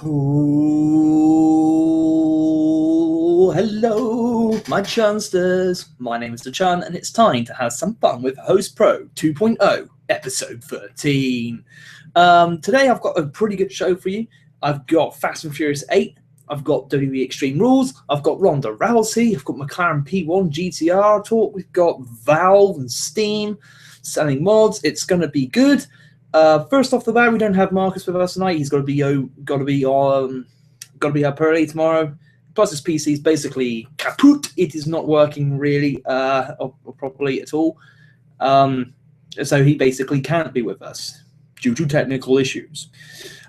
Oh, hello, my Chunsters. My name is the Chun, and it's time to have some fun with Host Pro 2.0, episode 13. Today, I've got a pretty good show for you. I've got Fast and Furious 8. I've got WWE Extreme Rules. I've got Ronda Rousey. I've got Mclaren P1 GTR talk. We've got Valve and Steam selling mods. It's going to be good. First off the bat, we don't have Marcus with us tonight. He's got to be up early tomorrow. Plus, his PC is basically kaput. It is not working really or properly at all. So he basically can't be with us due to technical issues.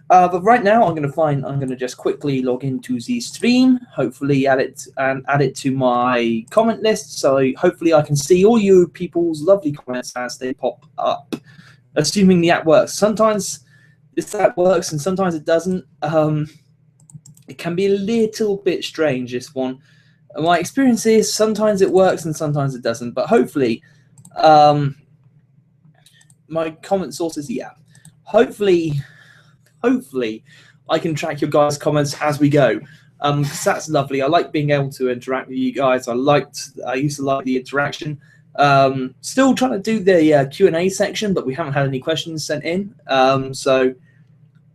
But right now, I'm going to just quickly log into the stream. Hopefully, add it to my comment list. So hopefully, I can see all you people's lovely comments as they pop up. Assuming the app works. Sometimes this app works and sometimes it doesn't. It can be a little bit strange, this one. My experience is sometimes it works and sometimes it doesn't. But hopefully, my comment source is the app. Hopefully, I can track your guys' comments as we go. Because that's lovely. I like being able to interact with you guys. I used to like the interaction. Still trying to do the Q&A section, but we haven't had any questions sent in, so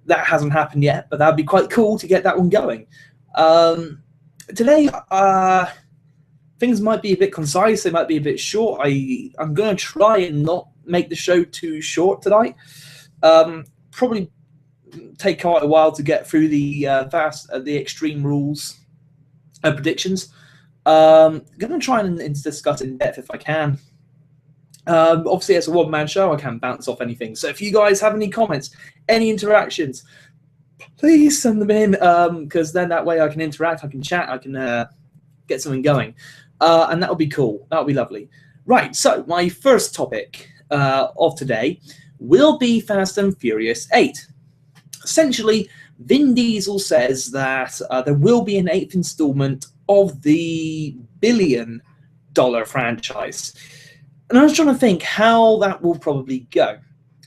that hasn't happened yet, but that'd be quite cool to get that one going. Today things might be a bit concise, they might be a bit short. I'm going to try and not make the show too short tonight. Probably take quite a while to get through the Extreme Rules predictions. Going to try and discuss in depth if I can. Obviously, it's a one-man show. I can't bounce off anything. So if you guys have any comments, any interactions, please send them in, because then that way I can interact, I can chat, I can get something going. And that would be cool. That would be lovely. Right, so my first topic of today will be Fast and Furious 8. Essentially, Vin Diesel says that there will be an 8th installment of the billion-dollar franchise. And I was trying to think how that will probably go.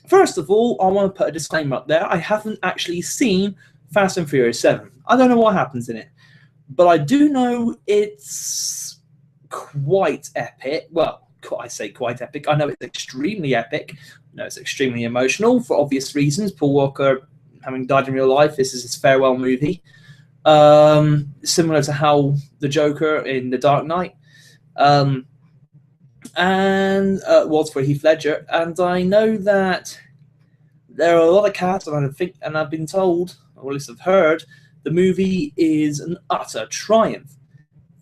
First of all, I want to put a disclaimer up there. I haven't actually seen Fast and Furious 7. I don't know what happens in it. But I do know it's quite epic. Well, I say quite epic. I know it's extremely epic. I know it's extremely emotional for obvious reasons. Paul Walker, having died in real life, this is his farewell movie. Similar to how the Joker in The Dark Knight was for Heath Ledger, and I know that there are a lot of cast, and I've been told, or at least I've heard, the movie is an utter triumph.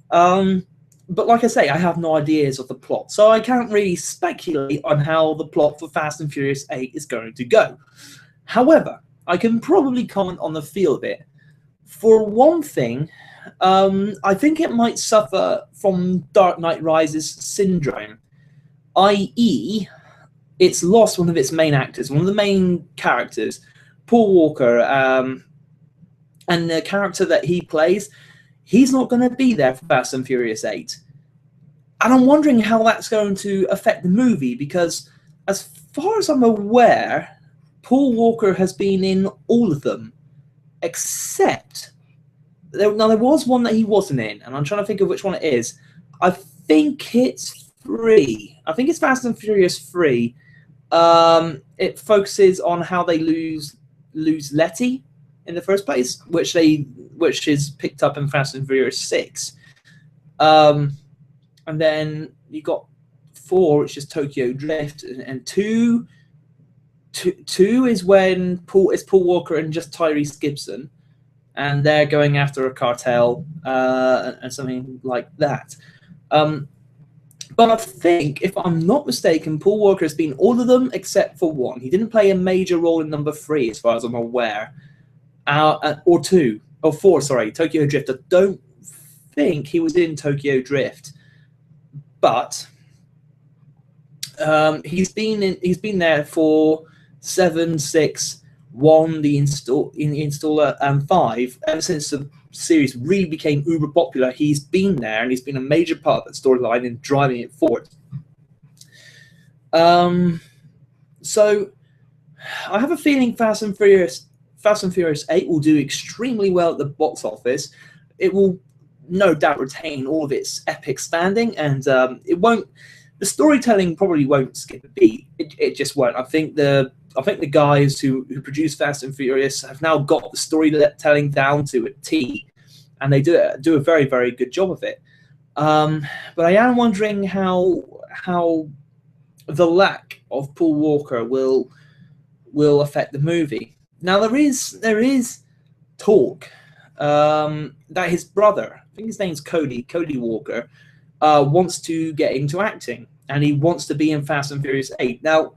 But like I say, I have no ideas of the plot, so I can't really speculate on how the plot for Fast and Furious 8 is going to go. However, I can probably comment on the feel of it. For one thing, I think it might suffer from Dark Knight Rises syndrome, i.e., it's lost one of its main actors, one of the main characters, Paul Walker, and the character that he plays, he's not going to be there for Fast and Furious 8. And I'm wondering how that's going to affect the movie, because as far as I'm aware, Paul Walker has been in all of them. Except, there was one that he wasn't in, and I'm trying to think of which one it is. I think it's 3. I think it's Fast and Furious 3. It focuses on how they lose Letty in the first place, which is picked up in Fast and Furious 6. And then you got 4, which is Tokyo Drift, and 2 is when Paul Walker and just Tyrese Gibson, and they're going after a cartel and something like that. But I think, if I'm not mistaken, Paul Walker has been all of them except for 1. He didn't play a major role in number 3, as far as I'm aware, or 2 or 4. Sorry, Tokyo Drift. I don't think he was in Tokyo Drift, but he's been there for 7, 6, 1, the installer, and 5. Ever since the series really became uber popular, he's been there, and he's been a major part of the storyline in driving it forward. So I have a feeling Fast and Furious Fast and Furious 8 will do extremely well at the box office. It will no doubt retain all of its epic standing, and it won't. The storytelling probably won't skip a beat. It just won't. I think the guys who produce Fast and Furious have now got the storytelling down to a T, and they do a very, very good job of it. But I am wondering how the lack of Paul Walker will affect the movie. Now there is talk that his brother, I think his name's Cody Walker, wants to get into acting, and he wants to be in Fast and Furious 8. Now,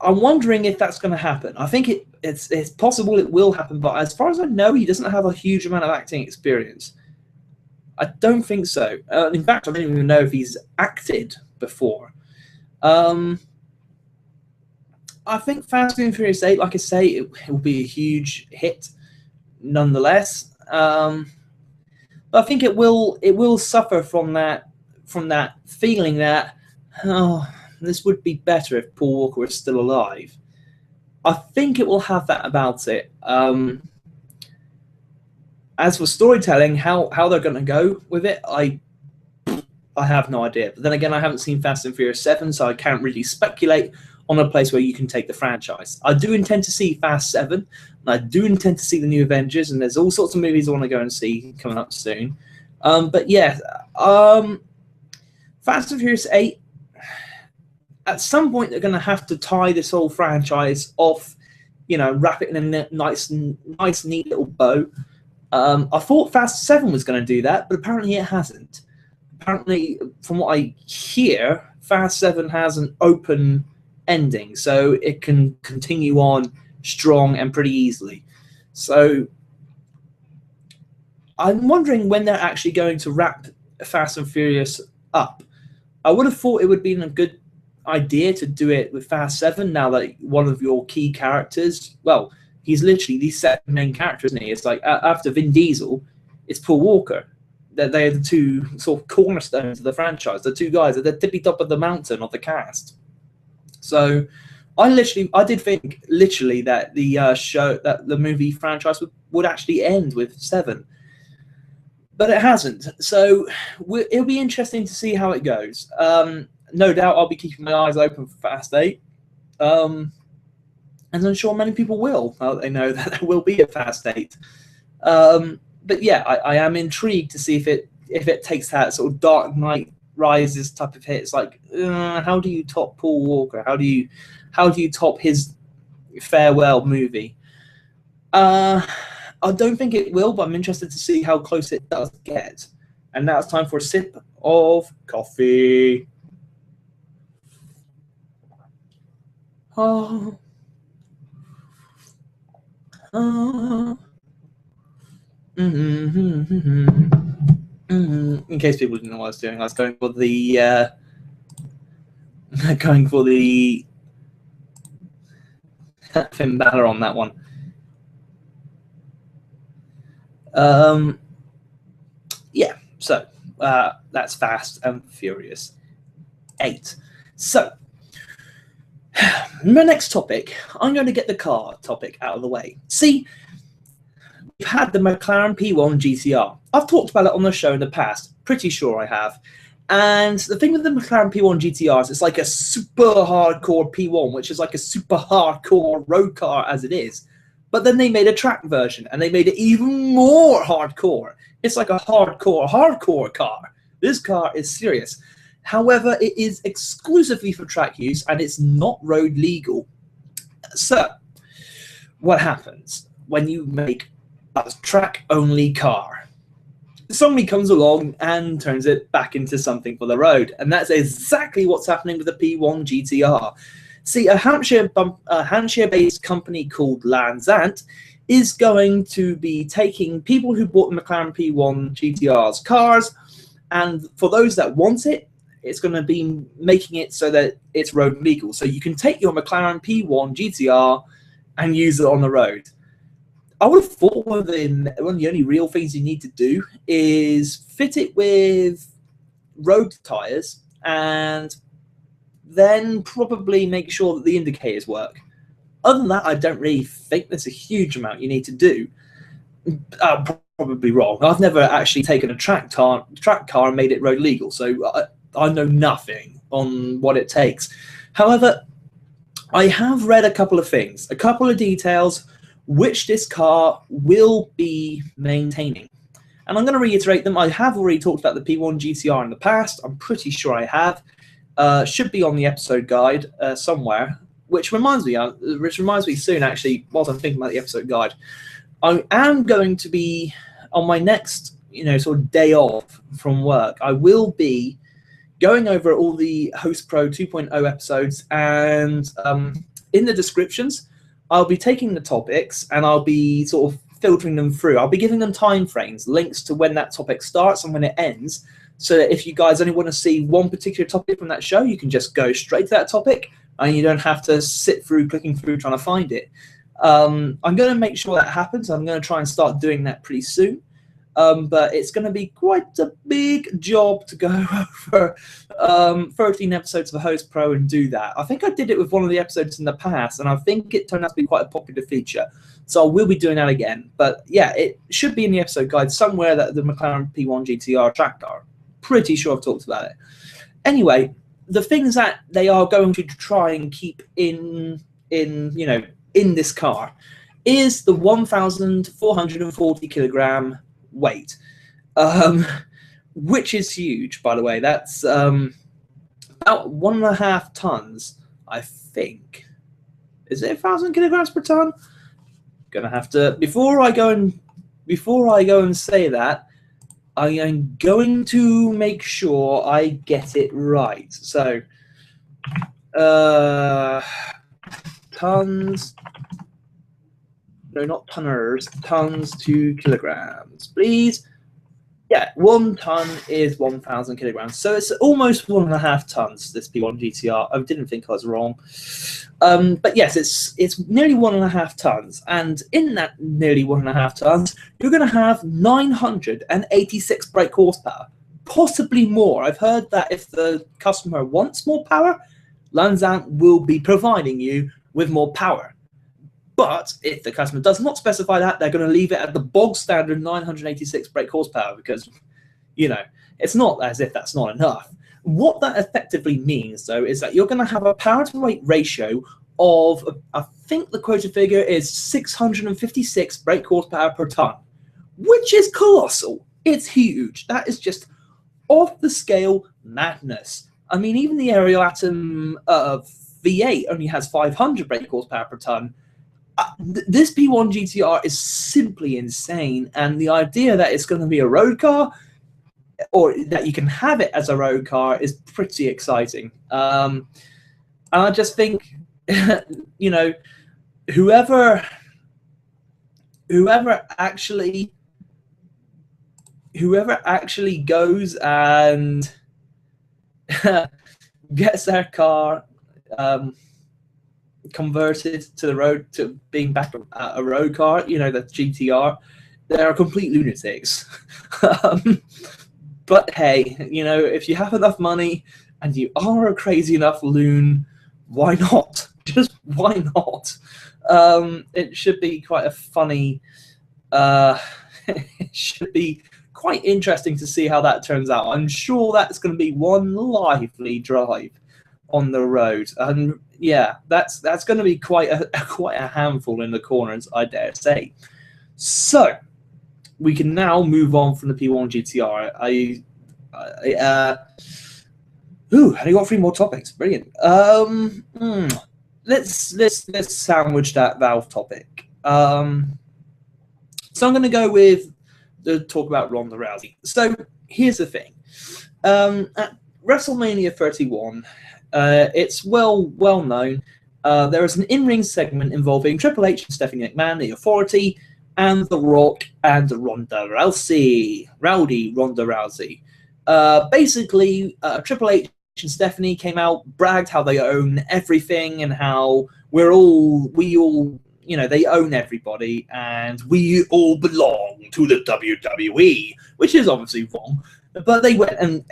I'm wondering if that's going to happen. I think it's possible it will happen, but as far as I know, he doesn't have a huge amount of acting experience. I don't think so. In fact, I don't even know if he's acted before. I think Fast and Furious 8, like I say, it will be a huge hit nonetheless. But I think it will suffer from that feeling that, oh, this would be better if Paul Walker was still alive. I think it will have that about it. As for storytelling, how they're going to go with it, I have no idea. But then again, I haven't seen Fast and Furious 7, so I can't really speculate on a place where you can take the franchise. I do intend to see Fast 7, and I do intend to see the new Avengers, and there's all sorts of movies I want to go and see coming up soon. But yeah, Fast and Furious 8, at some point they're going to have to tie this whole franchise off, wrap it in a nice, neat little bow. I thought Fast 7 was going to do that, but apparently it hasn't. Apparently, from what I hear, Fast 7 has an open ending, so it can continue on strong and pretty easily. So I'm wondering when they're actually going to wrap Fast and Furious up. I would have thought it would be a good idea to do it with Fast 7 now that one of your key characters, well, he's literally the second main character, isn't he? It's like after Vin Diesel, it's Paul Walker. They're the two sort of cornerstones of the franchise. The two guys at the tippy top of the mountain of the cast. So I did think literally that the movie franchise would actually end with 7, but it hasn't. So it'll be interesting to see how it goes. No doubt I'll be keeping my eyes open for Fast 8, and I'm sure many people will. They know that there will be a Fast 8. But yeah, I am intrigued to see if it takes that sort of Dark Knight Rises type of hit. It's like, how do you top Paul Walker? How do you top his farewell movie? I don't think it will, but I'm interested to see how close it does get. And now it's time for a sip of coffee. In case people didn't know what I was doing, I was going for the Finn Balor on that one. Yeah, so that's Fast and Furious 8. So my next topic, I'm going to get the car topic out of the way. See, we've had the Mclaren P1 GTR. I've talked about it on the show in the past. Pretty sure I have. And the thing with the Mclaren P1 GTR is it's like a super hardcore P1, which is like a super hardcore road car as it is. But then they made a track version, and they made it even more hardcore. It's like a hardcore car. This car is serious. However, it is exclusively for track use, and it's not road legal. So, what happens when you make a track-only car? Somebody comes along and turns it back into something for the road, and that's exactly what's happening with the P1 GTR. See, a Hampshire-based company called Land's End is going to be taking people who bought the McLaren P1 GTR's cars, and for those that want it, it's going to be making it so that it's road legal. So you can take your McLaren P1 GTR and use it on the road. I would have thought one of the only real things you need to do is fit it with road tyres and then probably make sure that the indicators work. Other than that, I don't really think there's a huge amount you need to do. I'm probably wrong. I've never actually taken a track car and made it road legal, so I know nothing on what it takes. However, I have read a couple of things, a couple of details, which this car will be maintaining. And I'm going to reiterate them. I have already talked about the P1 GTR in the past. I'm pretty sure I have. Should be on the episode guide somewhere, which reminds me soon, actually, whilst I'm thinking about the episode guide. I am going to be, on my next, sort of day off from work, I will be going over all the Host Pro 2.0 episodes, and in the descriptions, I'll be taking the topics and I'll be sort of filtering them through. I'll be giving them time frames, links to when that topic starts and when it ends, so that if you guys only want to see one particular topic from that show, you can just go straight to that topic and you don't have to sit through clicking through trying to find it. I'm going to make sure that happens. I'm going to try and start doing that pretty soon. But it's going to be quite a big job to go over 13 episodes of Host Pro and do that. I think I did it with one of the episodes in the past, and I think it turned out to be quite a popular feature. So I will be doing that again. But yeah, it should be in the episode guide somewhere, that the Mclaren P1 GTR track car. Pretty sure I've talked about it. Anyway, the things that they are going to try and keep in this car is the 1,440 kilogram weight, which is huge, by the way. That's about 1.5 tons, I think. Is it 1,000 kilograms per ton? Gonna have to, before I go and say that, I am going to make sure I get it right. So tons, no, not tonners, tons to kilograms, please. Yeah, 1 ton is 1,000 kilograms. So it's almost 1.5 tons, this P1 GTR. I didn't think I was wrong. But yes, it's nearly 1.5 tons. And in that nearly 1.5 tons, you're going to have 986 brake horsepower, possibly more. I've heard that if the customer wants more power, Lansant will be providing you with more power. But if the customer does not specify that, they're going to leave it at the bog standard 986 brake horsepower, because, it's not as if that's not enough. What that effectively means, though, is that you're going to have a power to weight ratio of, I think the quoted figure is 656 brake horsepower per ton, which is colossal. It's huge. That is just off the scale madness. I mean, even the Ariel Atom V8 only has 500 brake horsepower per ton. This P1 GTR is simply insane, and the idea that it's going to be a road car, or that you can have it as a road car, is pretty exciting. And I just think, whoever actually goes and gets their car converted to the road, to being back a road car, the GTR, they're complete lunatics. But hey, if you have enough money and you are a crazy enough loon, why not? Just why not? It should be quite a funny, it should be quite interesting to see how that turns out. I'm sure that's going to be one lively drive on the road, and yeah, that's going to be quite a handful in the corners, I dare say. So we can now move on from the P1 GTR. I only got 3 more topics. Brilliant. Let's sandwich that Valve topic. So I'm going to go with the talk about Ronda Rousey. So here's the thing. At WrestleMania 31. It's well known. There is an in-ring segment involving Triple H and Stephanie McMahon, the Authority, and The Rock and Ronda Rousey. Rowdy Ronda Rousey. Basically, Triple H and Stephanie came out, bragged how they own everything and how we all, they own everybody and we all belong to the WWE, which is obviously wrong. But they went and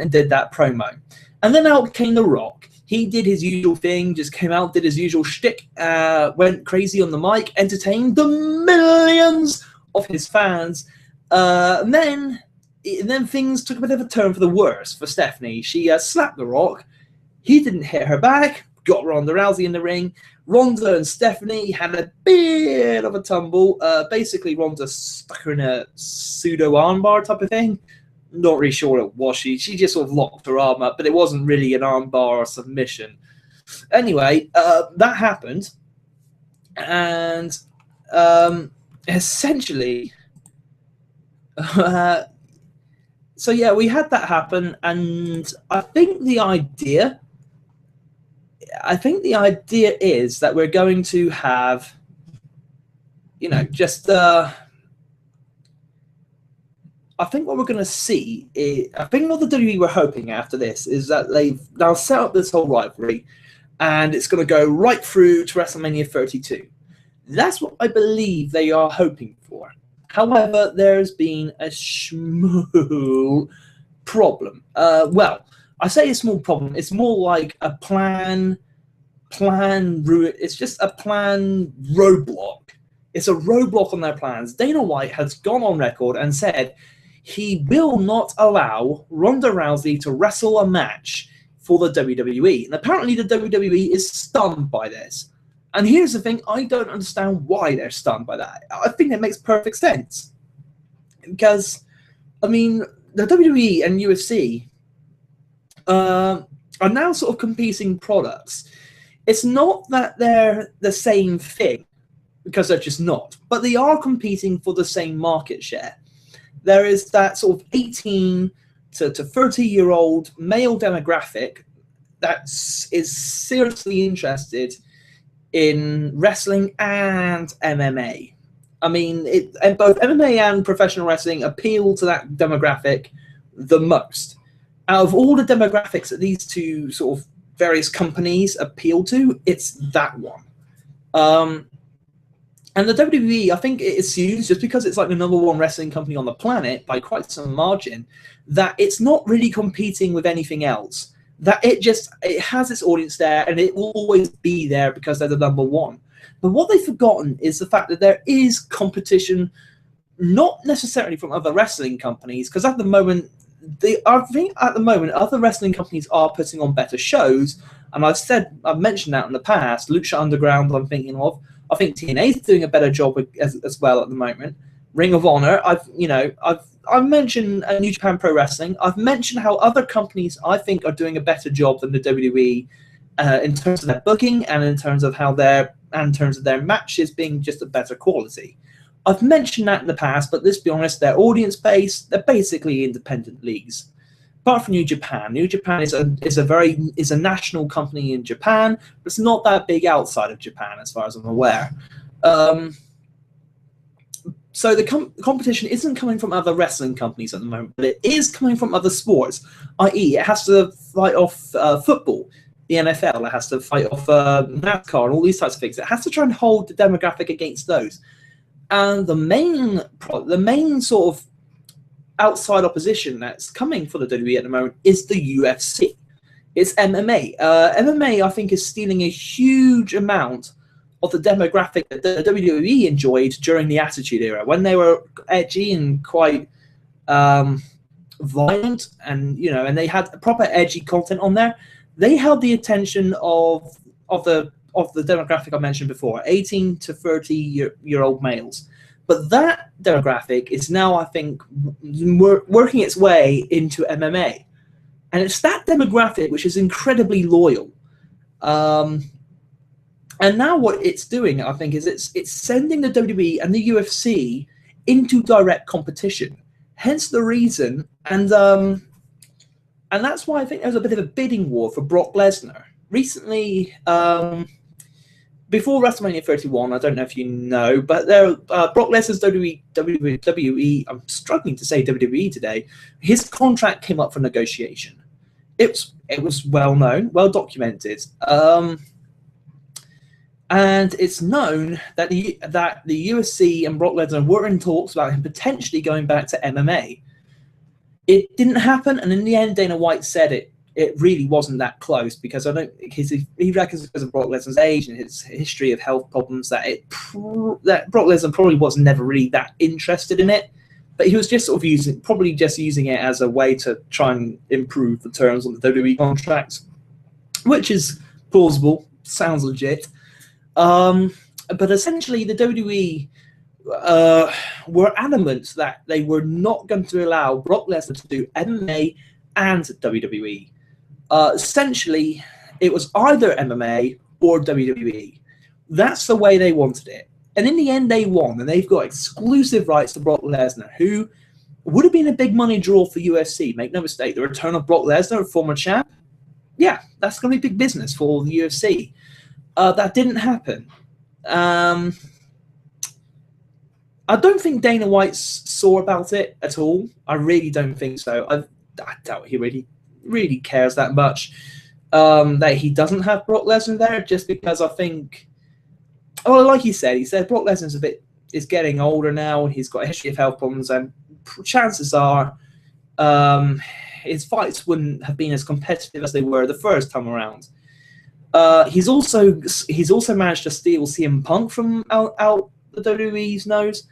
did that promo. And then out came The Rock. He did his usual thing, just came out, did his usual shtick, went crazy on the mic, entertained the millions of his fans. And then things took a bit of a turn for the worse for Stephanie. She slapped The Rock. He didn't hit her back, got Ronda Rousey in the ring. Ronda and Stephanie had a bit of a tumble. Basically, Ronda stuck her in a pseudo armbar type of thing. Not really sure what it was. She just sort of locked her arm up, but it wasn't really an armbar or submission. Anyway, that happened. And essentially... so yeah, we had that happen, and I think the idea is that we're going to have, just I think what we're going to see is, I think what the WWE were hoping after this is that they've now set up this whole rivalry, and it's going to go right through to WrestleMania 32. That's what I believe they are hoping for. However, there's been a small problem. Well, I say a small problem. It's more like a plan ruin. It's just a plan roadblock. It's a roadblock on their plans. Dana White has gone on record and said he will not allow Ronda Rousey to wrestle a match for the WWE. And apparently the WWE is stunned by this. And here's the thing, I don't understand why they're stunned by that. I think it makes perfect sense. Because, I mean, the WWE and UFC are now sort of competing products. It's not that they're the same thing, because they're just not. But they are competing for the same market share. There is that sort of 18 to 30-year-old male demographic that is seriously interested in wrestling and MMA. I mean, both MMA and professional wrestling appeal to that demographic the most. Out of all the demographics that these two sort of various companies appeal to, it's that one. And the WWE, I think it assumes, just because it's like the #1 wrestling company on the planet by quite some margin, that it's not really competing with anything else. That it has its audience there, and it will always be there because they're the #1. But what they've forgotten is the fact that there is competition, not necessarily from other wrestling companies, because at the moment, other wrestling companies are putting on better shows, and I've mentioned that in the past. Lucha Underground, I'm thinking of. I think TNA is doing a better job as well at the moment. Ring of Honor, I've mentioned New Japan Pro Wrestling. I've mentioned how other companies I think are doing a better job than the WWE in terms of their booking and in terms of their matches being just a better quality. I've mentioned that in the past, but let's be honest, their audience base, they're basically independent leagues. Apart from New Japan is a national company in Japan, but it's not that big outside of Japan, as far as I'm aware. So the competition isn't coming from other wrestling companies at the moment, but it is coming from other sports, i.e. it has to fight off football, the NFL, it has to fight off NASCAR and all these types of things. It has to try and hold the demographic against those. And the main sort of outside opposition that's coming for the WWE at the moment is the UFC. It's MMA. MMA, I think, is stealing a huge amount of the demographic that the WWE enjoyed during the Attitude Era, when they were edgy and quite violent, and and they had proper edgy content on there. They held the attention of the demographic I mentioned before, 18 to 30-year-old males. But that demographic is now, I think, working its way into MMA. And it's that demographic which is incredibly loyal. And now what it's doing, I think, is it's sending the WWE and the UFC into direct competition. Hence the reason, and that's why I think there's a bit of a bidding war for Brock Lesnar. Recently, before WrestleMania 31, I don't know if you know, but Brock Lesnar's WWE, I'm struggling to say WWE today, his contract came up for negotiation. It was well known, well documented. And it's known that the UFC and Brock Lesnar were in talks about him potentially going back to MMA. It didn't happen, and in the end, Dana White said it really wasn't that close, because I don't, because he reckons because of Brock Lesnar's age and his history of health problems that that Brock Lesnar probably was never really that interested in it, but he was just sort of probably just using it as a way to try and improve the terms on the WWE contracts, which is plausible, sounds legit. But essentially, the WWE were adamant that they were not going to allow Brock Lesnar to do MMA and WWE. Essentially, it was either MMA or WWE. That's the way they wanted it. And in the end, they won, and they've got exclusive rights to Brock Lesnar, who would have been a big money draw for UFC. Make no mistake, the return of Brock Lesnar, former champ, yeah, that's going to be big business for the UFC. That didn't happen. I don't think Dana White's sore about it at all. I really don't think so. I doubt he really cares that much that he doesn't have Brock Lesnar there, just because I think, well, like he said Brock Lesnar's is getting older now. He's got a history of health problems, and chances are his fights wouldn't have been as competitive as they were the first time around. He's also managed to steal CM Punk from out the WWE's nose.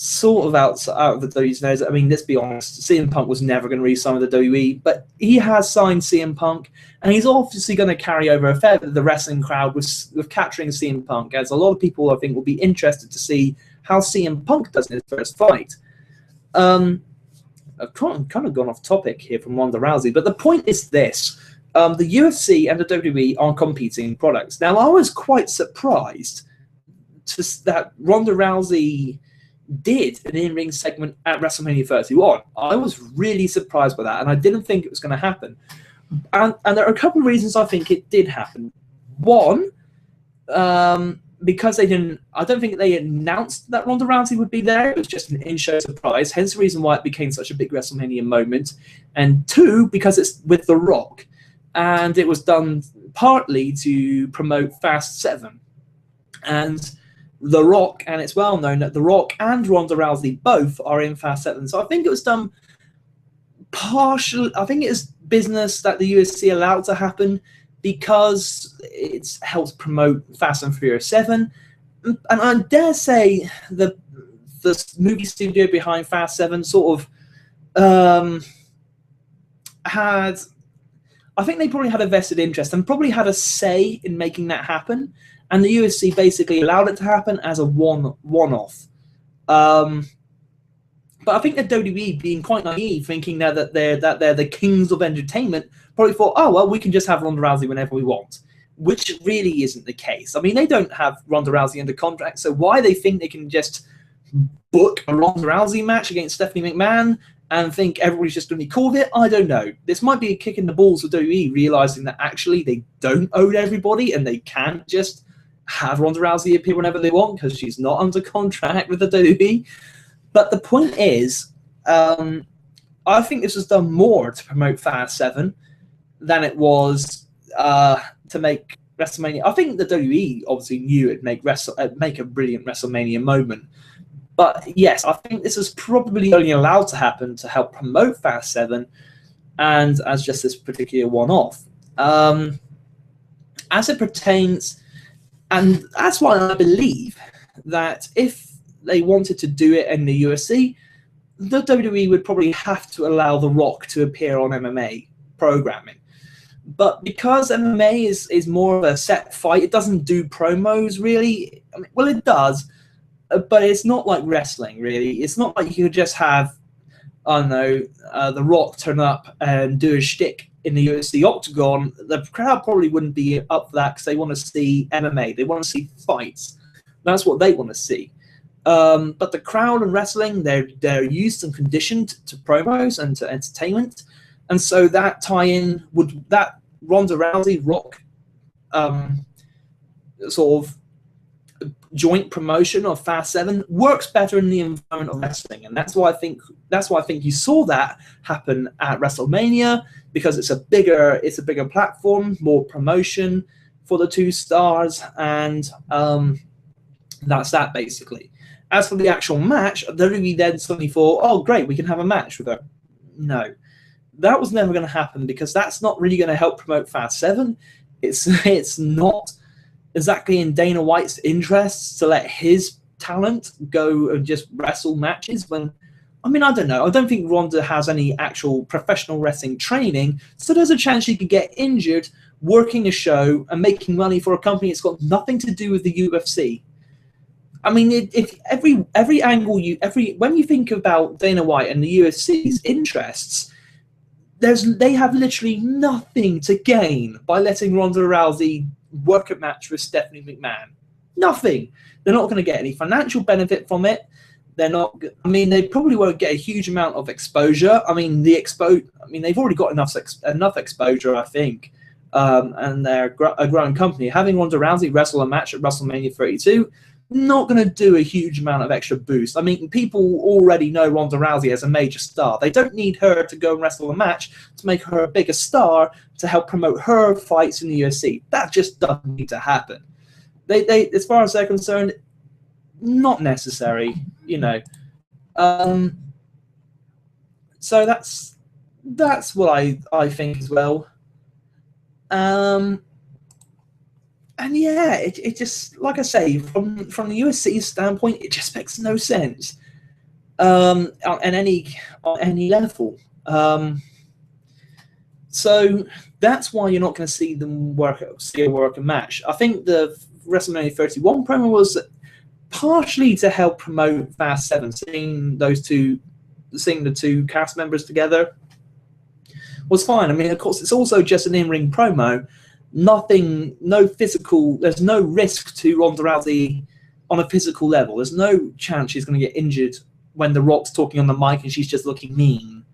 Sort of out of the WWE's nose. I mean, let's be honest, CM Punk was never going to re-sign with the WWE, but he has signed CM Punk, and he's obviously going to carry over a fair bit of the wrestling crowd with capturing CM Punk, as a lot of people, I think, will be interested to see how CM Punk does in his first fight. I've kind of gone off topic here from Ronda Rousey, but the point is this. The UFC and the WWE are competing products. Now, I was quite surprised that Ronda Rousey did an in-ring segment at WrestleMania 31. I was really surprised by that, and I didn't think it was going to happen. And there are a couple of reasons I think it did happen. One, because I don't think they announced that Ronda Rousey would be there. It was just an in-show surprise, hence the reason why it became such a big WrestleMania moment. And two, because it's with The Rock, and it was done partly to promote Fast 7. And The Rock, and it's well known that The Rock and Ronda Rousey both are in Fast 7. So I think it was done partially. I think it is business that the UFC allowed to happen because it helps promote Fast and Furious 7. And I dare say the movie studio behind Fast 7 sort of had. I think they probably had a vested interest and probably had a say in making that happen. And the UFC basically allowed it to happen as a one-off. But I think the WWE, being quite naive, thinking that they're the kings of entertainment, probably thought, oh, well, we can just have Ronda Rousey whenever we want, which really isn't the case. I mean, they don't have Ronda Rousey under contract, so why they think they can just book a Ronda Rousey match against Stephanie McMahon and think everybody's just going to be cool with it, I don't know. This might be a kick in the balls for WWE, realizing that actually they don't own everybody and they can't just have Ronda Rousey appear whenever they want because she's not under contract with the WWE. But the point is, I think this was done more to promote Fast 7 than it was to make WrestleMania. I think the WWE obviously knew it'd make a brilliant WrestleMania moment. But yes, I think this is probably only allowed to happen to help promote Fast 7 and as just this particular one-off. As it pertains, and that's why I believe that if they wanted to do it in the UFC, the WWE would probably have to allow The Rock to appear on MMA programming. But because MMA is more of a set fight, it doesn't do promos really. I mean, well, it does, but it's not like wrestling, really. It's not like you could just have, I don't know, The Rock turn up and do a shtick in the UFC octagon. The crowd probably wouldn't be up for that because they want to see MMA. They want to see fights. That's what they want to see. But the crowd in wrestling, they're used and conditioned to promos and to entertainment. And so that tie-in that Ronda Rousey Rock sort of joint promotion of Fast 7 works better in the environment of wrestling, and that's why I think you saw that happen at WrestleMania, because it's a bigger platform, more promotion for the two stars, and that's that basically. As for the actual match, WWE then suddenly thought, oh great, we can have a match with her. No. That was never going to happen because that's not really going to help promote Fast 7. It's not exactly in Dana White's interests to let his talent go and just wrestle matches when, I mean, I don't know. I don't think Ronda has any actual professional wrestling training, so there's a chance she could get injured working a show and making money for a company that's got nothing to do with the UFC. I mean, if every angle when you think about Dana White and the UFC's interests, they have literally nothing to gain by letting Ronda Rousey work a match with Stephanie McMahon. Nothing. They're not going to get any financial benefit from it. They're not. I mean, they probably won't get a huge amount of exposure. I mean, they've already got enough exposure, I think, and they're a growing company. Having Ronda Rousey wrestle a match at WrestleMania 32. Not going to do a huge amount of extra boost. I mean, people already know Ronda Rousey as a major star. They don't need her to go and wrestle a match to make her a bigger star to help promote her fights in the UFC. That just doesn't need to happen. They as far as they're concerned, not necessary, you know. So that's what I think as well. And yeah, it just, like I say, from the USC's standpoint, it just makes no sense on any level. So that's why you're not going to see them work a match. I think the WrestleMania 31 promo was partially to help promote Fast 7, seeing the two cast members together was fine. I mean, of course, it's also just an in-ring promo. There's no risk to Ronda Rousey on a physical level. There's no chance she's going to get injured when The Rock's talking on the mic and she's just looking mean.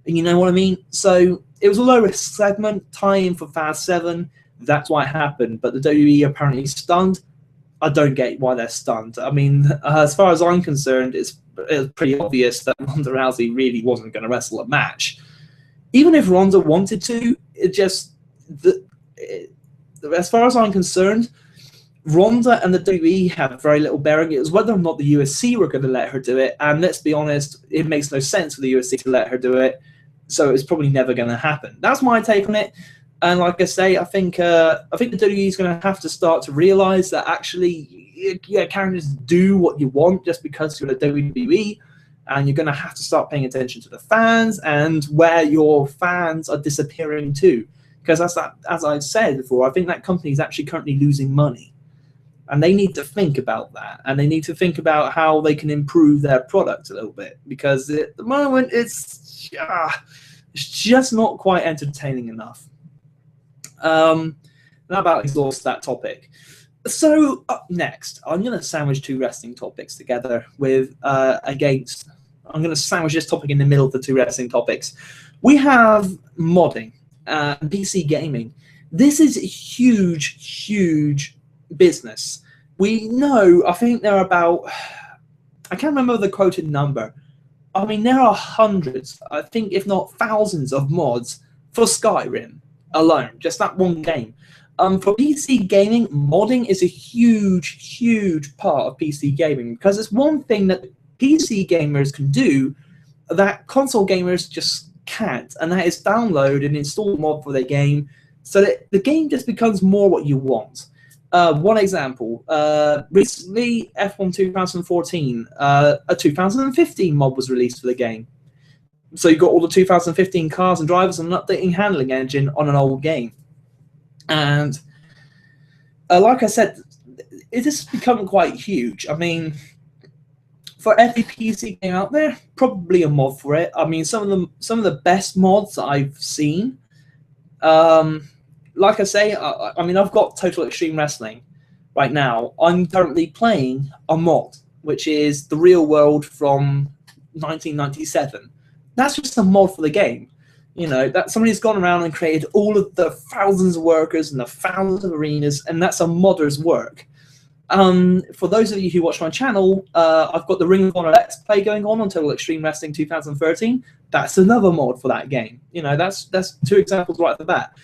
And you know what I mean? So it was a low-risk segment, tie-in for Fast 7. That's why it happened. But the WWE apparently stunned. I don't get why they're stunned. I mean, as far as I'm concerned, it's pretty obvious that Ronda Rousey really wasn't going to wrestle a match. Even if Ronda wanted to, as far as I'm concerned, Ronda and the WWE have very little bearing. It was whether or not the UFC were going to let her do it, and let's be honest, it makes no sense for the UFC to let her do it, so it's probably never going to happen. That's my take on it, and like I say, I think the WWE is going to have to start to realize that actually you can't just do what you want just because you're the WWE, and you're going to have to start paying attention to the fans and where your fans are disappearing to. Because as I've said before, I think that company is actually currently losing money. And they need to think about that. And they need to think about how they can improve their product a little bit. Because at the moment, it's just not quite entertaining enough. Now about exhaust that topic. So up next, I'm going to sandwich two wrestling topics together with I'm going to sandwich this topic in the middle of the two wrestling topics. We have modding. PC gaming. This is a huge business. We know, I think there are about, I can't remember the quoted number. I mean, there are hundreds, I think if not thousands of mods for Skyrim alone, just that one game. For PC gaming, modding is a huge part of PC gaming because it's one thing that PC gamers can do that console gamers just can't, and that is download and install a mod for their game so that the game just becomes more what you want. One example, recently F1 2014, a 2015 mod was released for the game. So you got all the 2015 cars and drivers and an updating handling engine on an old game. And like I said, it has become quite huge. I mean, for every PC game out there, probably a mod for it. I mean, some of the best mods that I've seen. Like I say, I mean, I've got Total Extreme Wrestling right now. I'm currently playing a mod, which is The Real World from 1997. That's just a mod for the game. You know, that somebody's gone around and created all of the thousands of workers and the thousands of arenas, and that's a modder's work. For those of you who watch my channel, I've got the Ring of Honor Let's Play going on Total Extreme Wrestling 2013. That's another mod for that game. You know, that's two examples right at the bat.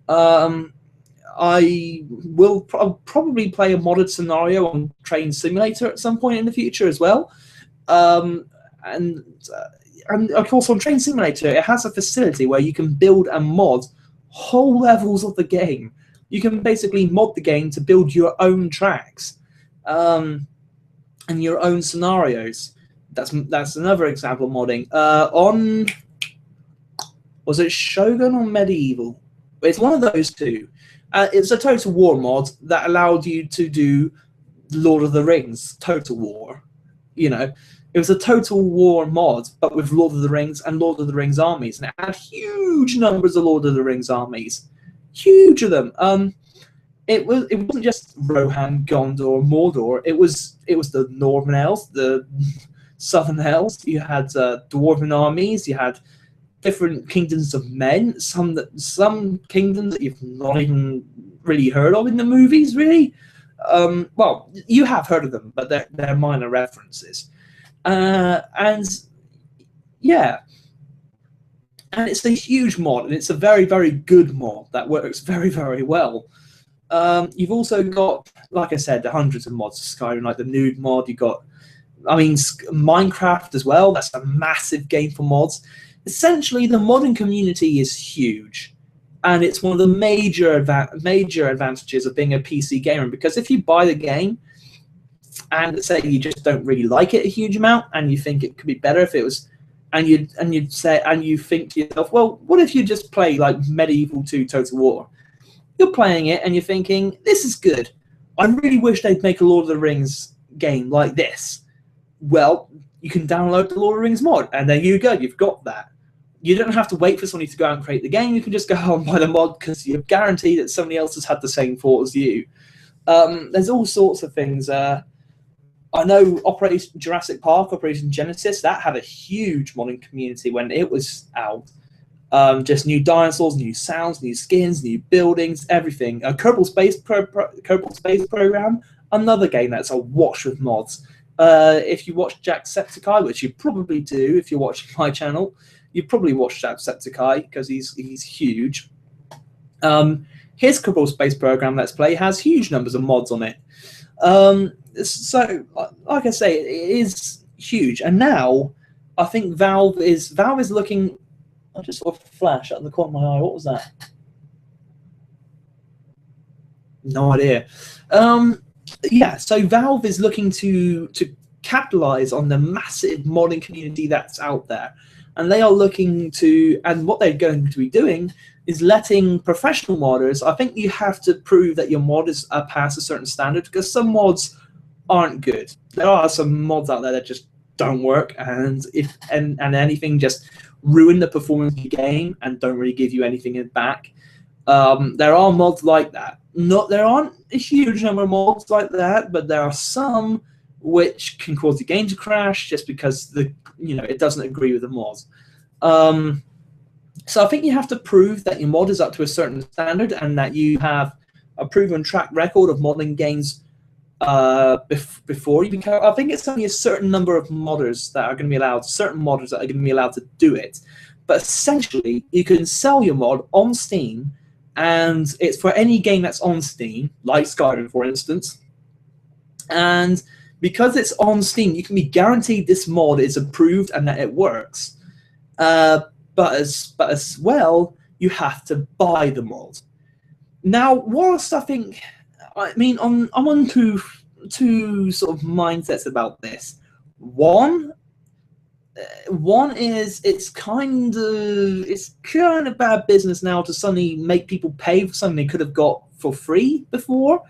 I will probably play a modded scenario on Train Simulator at some point in the future as well. and of course on Train Simulator, it has a facility where you can build and mod whole levels of the game. You can basically mod the game to build your own tracks, and your own scenarios. That's another example of modding. On, was it Shogun or Medieval? It's one of those two. It's a Total War mod that allowed you to do Lord of the Rings Total War. You know, it was a Total War mod, but with Lord of the Rings and Lord of the Rings armies, and it had huge numbers of Lord of the Rings armies, huge of them. It wasn't just Rohan, Gondor, Mordor. It was the Northern Elves, the Southern Elves. You had dwarven armies. You had different kingdoms of men. Some kingdoms that you've not even really heard of in the movies, really. Well, you have heard of them, but they're minor references. And yeah, and it's a huge mod, and it's a very, very good mod that works very, very well. You've also got, like I said, the hundreds of mods of Skyrim, like the nude mod. You got, I mean, Minecraft as well. That's a massive game for mods. Essentially, the modding community is huge, and it's one of the major advantages of being a PC gamer. Because if you buy the game, and say you just don't really like it a huge amount, and you think it could be better if it was, and you think to yourself, well, what if you just play like Medieval 2 Total War? You're playing it and you're thinking, this is good. I really wish they'd make a Lord of the Rings game like this. Well, you can download the Lord of the Rings mod, and there you go, you've got that. You don't have to wait for somebody to go out and create the game. You can just go out and buy the mod because you're guaranteed that somebody else has had the same thought as you. There's all sorts of things. I know Operation Jurassic Park, Operation Genesis, that had a huge modding community when it was out. Just new dinosaurs, new sounds, new skins, new buildings, everything. Kerbal Space Program, another game that's awash with mods. If you watch Jacksepticeye, which you probably do if you're watching my channel, you probably watch Jacksepticeye because he's huge. His Kerbal Space Program Let's Play has huge numbers of mods on it. So, like I say, it is huge. And now, I think Valve is looking. I just saw a flash out of the corner of my eye. What was that? No idea. Yeah, so Valve is looking to capitalize on the massive modding community that's out there, and they are looking to. And what they're going to be doing is letting professional modders. I think you have to prove that your mod is past a certain standard, because some mods aren't good. There are some mods out there that just don't work, and anything just ruin the performance of your game and don't really give you anything back. There are mods like that. There aren't a huge number of mods like that, but there are some which can cause the game to crash just because it doesn't agree with the mods. So I think you have to prove that your mod is up to a certain standard and that you have a proven track record of modding games before you become. I think it's only a certain number of modders that are going to be allowed, certain modders that are going to be allowed to do it. But essentially, you can sell your mod on Steam, and it's for any game that's on Steam, like Skyrim, for instance. And because it's on Steam, you can be guaranteed this mod is approved and that it works. But as well, you have to buy the mod. Now, whilst I'm on two sort of mindsets about this. One is it's kind of bad business now to suddenly make people pay for something they could have got for free before.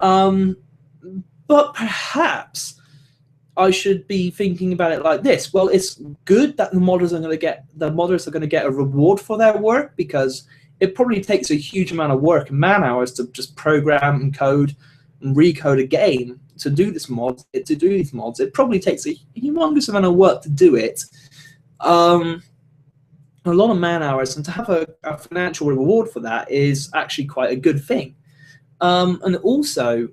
But perhaps I should be thinking about it like this. Well, it's good that the modders are going to get a reward for their work, because it probably takes a huge amount of work and man hours to just program and code and recode a game to do these mods. It probably takes a humongous amount of work to do it. A lot of man hours, and to have a financial reward for that is actually quite a good thing. And also,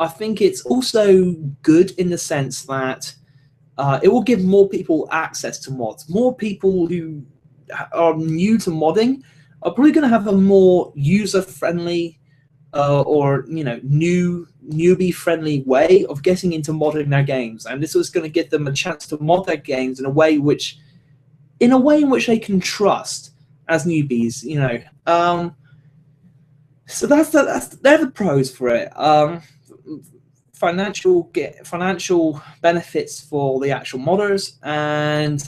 I think it's also good in the sense that it will give more people access to mods. More people who are new to modding are probably going to have a more user-friendly or newbie-friendly way of getting into modding their games, and this is going to give them a chance to mod their games in a way which in a way in which they can trust as newbies, you know. So they're the pros for it. Financial benefits for the actual modders, and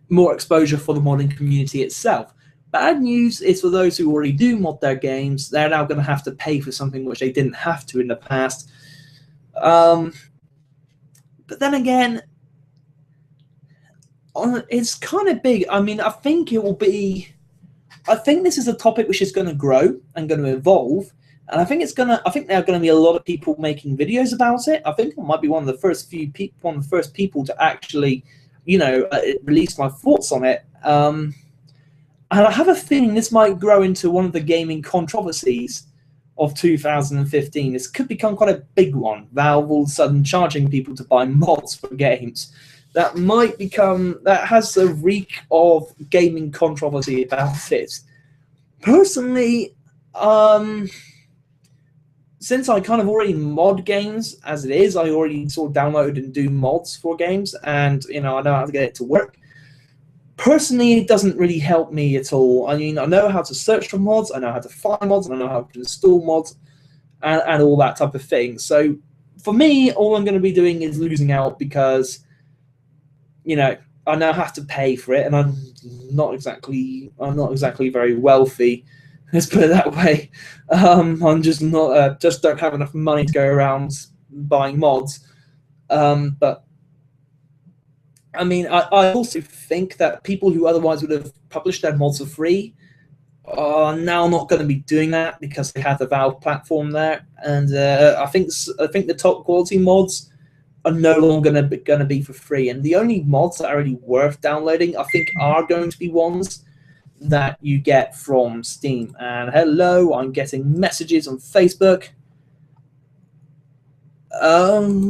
more exposure for the modding community itself. Bad news is for those who already do mod their games. They're now going to have to pay for something which they didn't have to in the past. But then again, it's kind of big. I mean, I think it will be. I think this is a topic which is going to grow and going to evolve, and I think it's gonna. I think there are going to be a lot of people making videos about it. I think I might be one of the first people to actually, you know, release my thoughts on it. And I have a feeling this might grow into one of the gaming controversies of 2015. This could become quite a big one. Valve all of a sudden charging people to buy mods for games. That might become, that has a reek of gaming controversy about it. Personally, since I kind of already mod games as it is, I already sort of download and do mods for games, and you know, I know how to get it to work. Personally, it doesn't really help me at all. I mean, I know how to search for mods, I know how to find mods, and I know how to install mods, and all that type of thing. So for me, all I'm going to be doing is losing out because, you know, I now have to pay for it, and I'm not exactly very wealthy. Let's put it that way. I'm just not just don't have enough money to go around buying mods. But I mean, I also think that people who otherwise would have published their mods for free are now not going to be doing that because they have the Valve platform there, and I think the top quality mods are no longer going to be for free, and the only mods that are really worth downloading, I think, are going to be ones that you get from Steam. And hello, I'm getting messages on Facebook. Okay,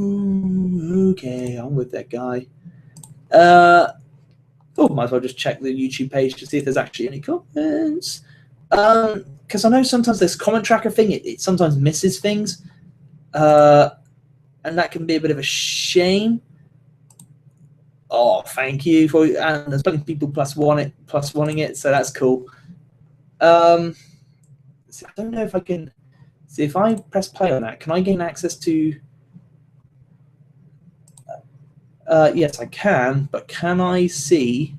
I'm with that guy. Might as well just check the YouTube page to see if there's actually any comments. Because I know sometimes this comment tracker thing, it sometimes misses things. And that can be a bit of a shame. Oh, thank you for, and there's plenty of people plus wanting it, so that's cool. I don't know if I can see if I press play on that. Can I gain access to? Yes, I can, but can I see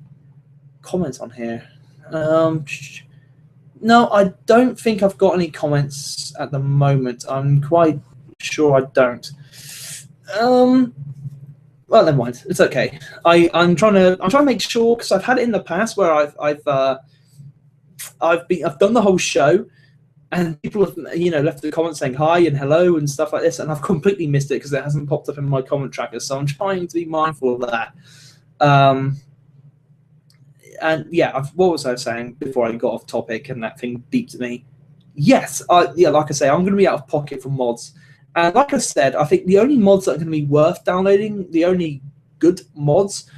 comments on here? No, I don't think I've got any comments at the moment. I'm quite sure I don't. Well, never mind. It's okay. I'm trying to make sure, because I've had it in the past where I've done the whole show, and people have, you know, left a comment saying hi and hello and stuff like this, and I've completely missed it because it hasn't popped up in my comment tracker. So I'm trying to be mindful of that. And yeah, what was I saying before I got off topic and that thing beeped at me? Yes, yeah, like I say, I'm going to be out of pocket for mods. And like I said, I think the only mods that are going to be worth downloading, the only good mods,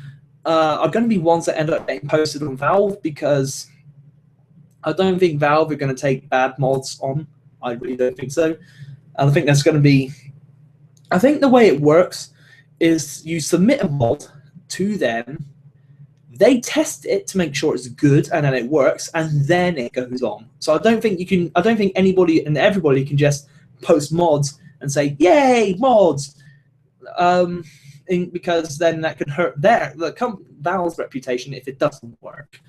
are going to be ones that end up getting posted on Valve, because I don't think Valve are going to take bad mods on. I really don't think so. And I think that's going to be... I think the way it works is you submit a mod to them, they test it to make sure it's good, and then it works, and then it goes on. So I don't think you can... I don't think anybody and everybody can just post mods and say, yay, mods, because then that could hurt Valve's reputation if it doesn't work.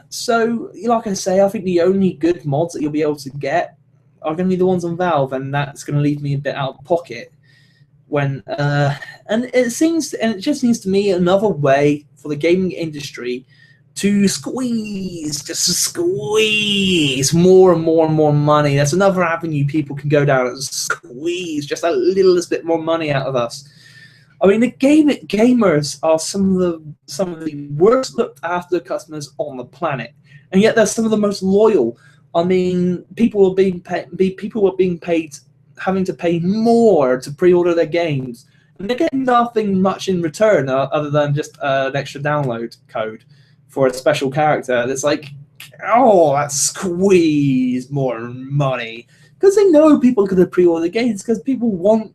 So, like I say, I think the only good mods that you'll be able to get are going to be the ones on Valve, and that's going to leave me a bit out of pocket. And it just seems to me another way for the gaming industry to squeeze more and more and more money. That's another avenue people can go down and squeeze just a little bit more money out of us. I mean, the gamers are some of the worst looked after customers on the planet, and yet they're some of the most loyal. I mean, people are being paid, having to pay more to pre-order their games, and they get nothing much in return other than just an extra download code for a special character. That's like, oh, that's squeeze more money, because they know people are going to pre-order the games because people want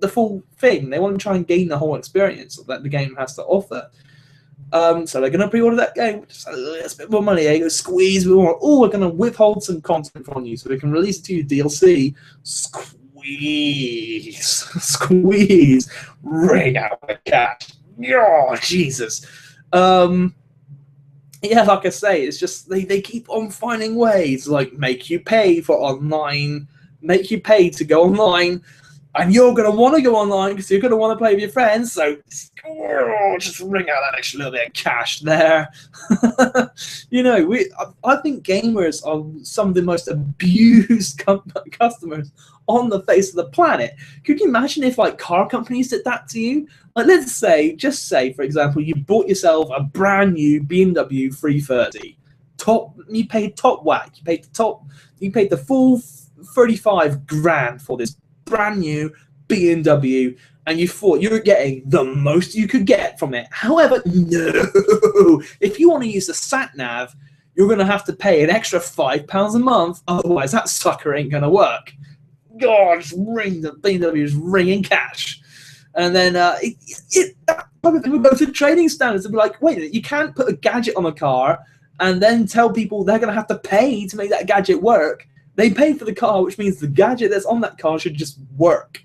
the full thing. They want to try and gain the whole experience that the game has to offer. So they're going to pre-order that game with just a little bit more money. They go squeeze more. Oh, we're going to withhold some content from you so we can release it to you DLC. Squeeze, wring out the cash. Oh, Jesus. Yeah, like I say, it's just they keep on finding ways, like make you pay for online, make you pay to go online, and you're going to want to go online because you're going to want to play with your friends, so just wring out that extra little bit of cash there. You know, I think gamers are some of the most abused customers on the face of the planet. Could you imagine if, like, car companies did that to you? Like, let's say, just say, for example, you bought yourself a brand new BMW 330. You paid top whack. You paid the full 35 grand for this brand new BMW, and you thought you were getting the most you could get from it. However, no. If you want to use the sat nav, you're going to have to pay an extra £5 a month. Otherwise, that sucker ain't going to work. God, just ring the BMW's ringing cash. And then that type of thing would go to trading standards and be like, wait, you can't put a gadget on a car and then tell people they're going to have to pay to make that gadget work. They pay for the car, which means the gadget that's on that car should just work.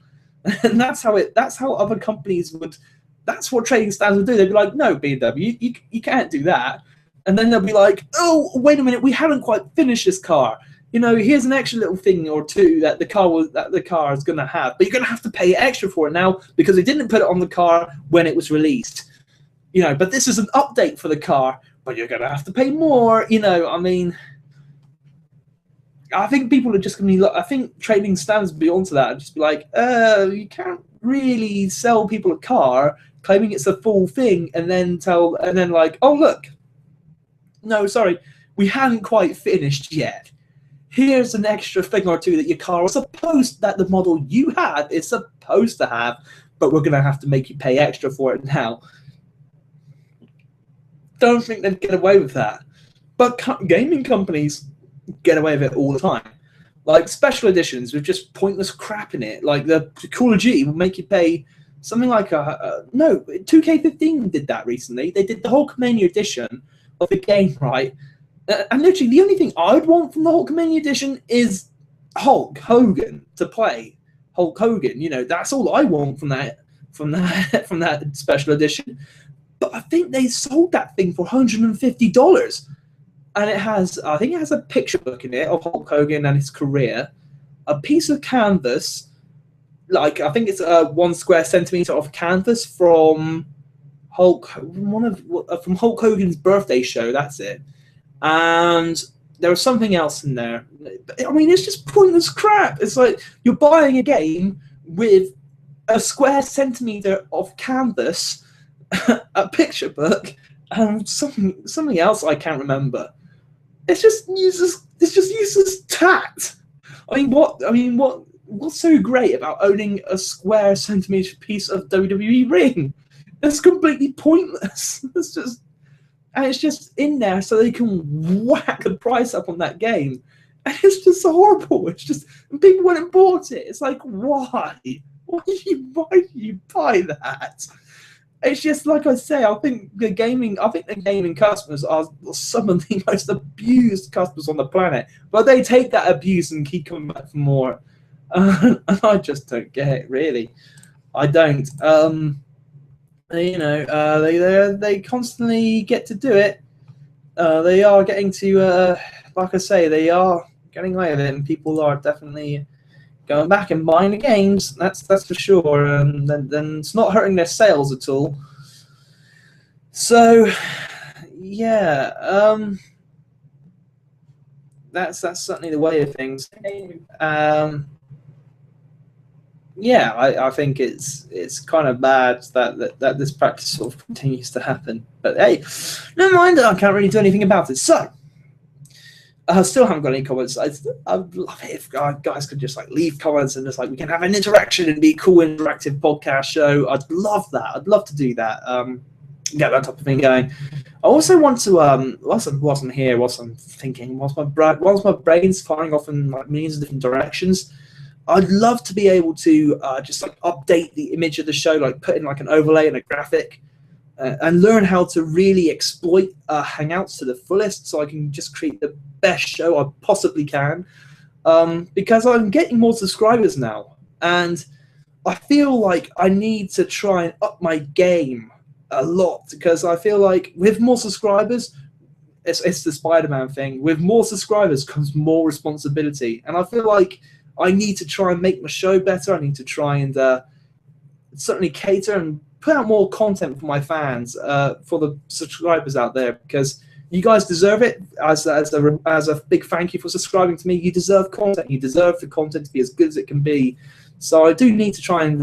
And that's how other companies would. That's what trading standards would do. They'd be like, no, BMW, you can't do that. And then they'll be like, oh, wait a minute, we haven't quite finished this car. You know, here's an extra little thing or two that the car is going to have, but you're going to have to pay extra for it now because they didn't put it on the car when it was released. You know, but this is an update for the car, but you're going to have to pay more. You know, I mean, I think people are just going to be. I think trading standards be onto that and just be like, you can't really sell people a car claiming it's a full thing and then like, oh look, no, sorry, we haven't quite finished yet. Here's an extra thing or two that your car was that the model you had is supposed to have, but we're going to have to make you pay extra for it now. Don't think they'd get away with that. But gaming companies get away with it all the time. Like special editions with just pointless crap in it. Like the Call of Duty will make you pay something like no, 2K15 did that recently. They did the Hulkamania edition of the game, right? And literally, the only thing I'd want from the Hulkamania edition is Hulk Hogan to play Hulk Hogan. You know, that's all I want from that special edition. But I think they sold that thing for $150, and I think it has a picture book in it of Hulk Hogan and his career, a piece of canvas, like I think it's 1 square centimeter of canvas from Hulk Hogan's birthday show. That's it. And there was something else in there. I mean, it's just pointless crap. It's like you're buying a game with a square centimeter of canvas, a picture book, and something else I can't remember. It just uses tact. What's so great about owning a square centimeter piece of WWE ring? It's completely pointless. It's just in there so they can whack the price up on that game. And it's just horrible. It's just, and people went and bought it. It's like, why? Why do you buy that? It's just, like I say, I think the gaming customers are some of the most abused customers on the planet. But they take that abuse and keep coming back for more. And I just don't get it, really. I don't. They constantly get to do it. They are getting to, like I say, they are getting away with it, and people are definitely going back and buying the games. That's for sure. And then it's not hurting their sales at all. So, yeah, that's certainly the way of things. Yeah, I think it's kind of bad that this practice sort of continues to happen. But hey, never mind. I can't really do anything about it. So I still haven't got any comments. I'd love it if guys could just like leave comments and just like we can have an interaction and be a cool interactive podcast show. I'd love that. I'd love to do that. Get that type of thing going. I also want to whilst I'm thinking, whilst my brain's firing off in like millions of different directions, I'd love to be able to just like update the image of the show, like put in like an overlay and a graphic, and learn how to really exploit Hangouts to the fullest, so I can just create the best show I possibly can. Because I'm getting more subscribers now, and I feel like I need to try and up my game a lot, because I feel like with more subscribers, it's the Spider-Man thing. With more subscribers comes more responsibility, and I feel like I need to try and make my show better. I need to try and certainly cater and put out more content for my fans, for the subscribers out there, because you guys deserve it. As a big thank you for subscribing to me, you deserve content. You deserve the content to be as good as it can be. So I do need to try and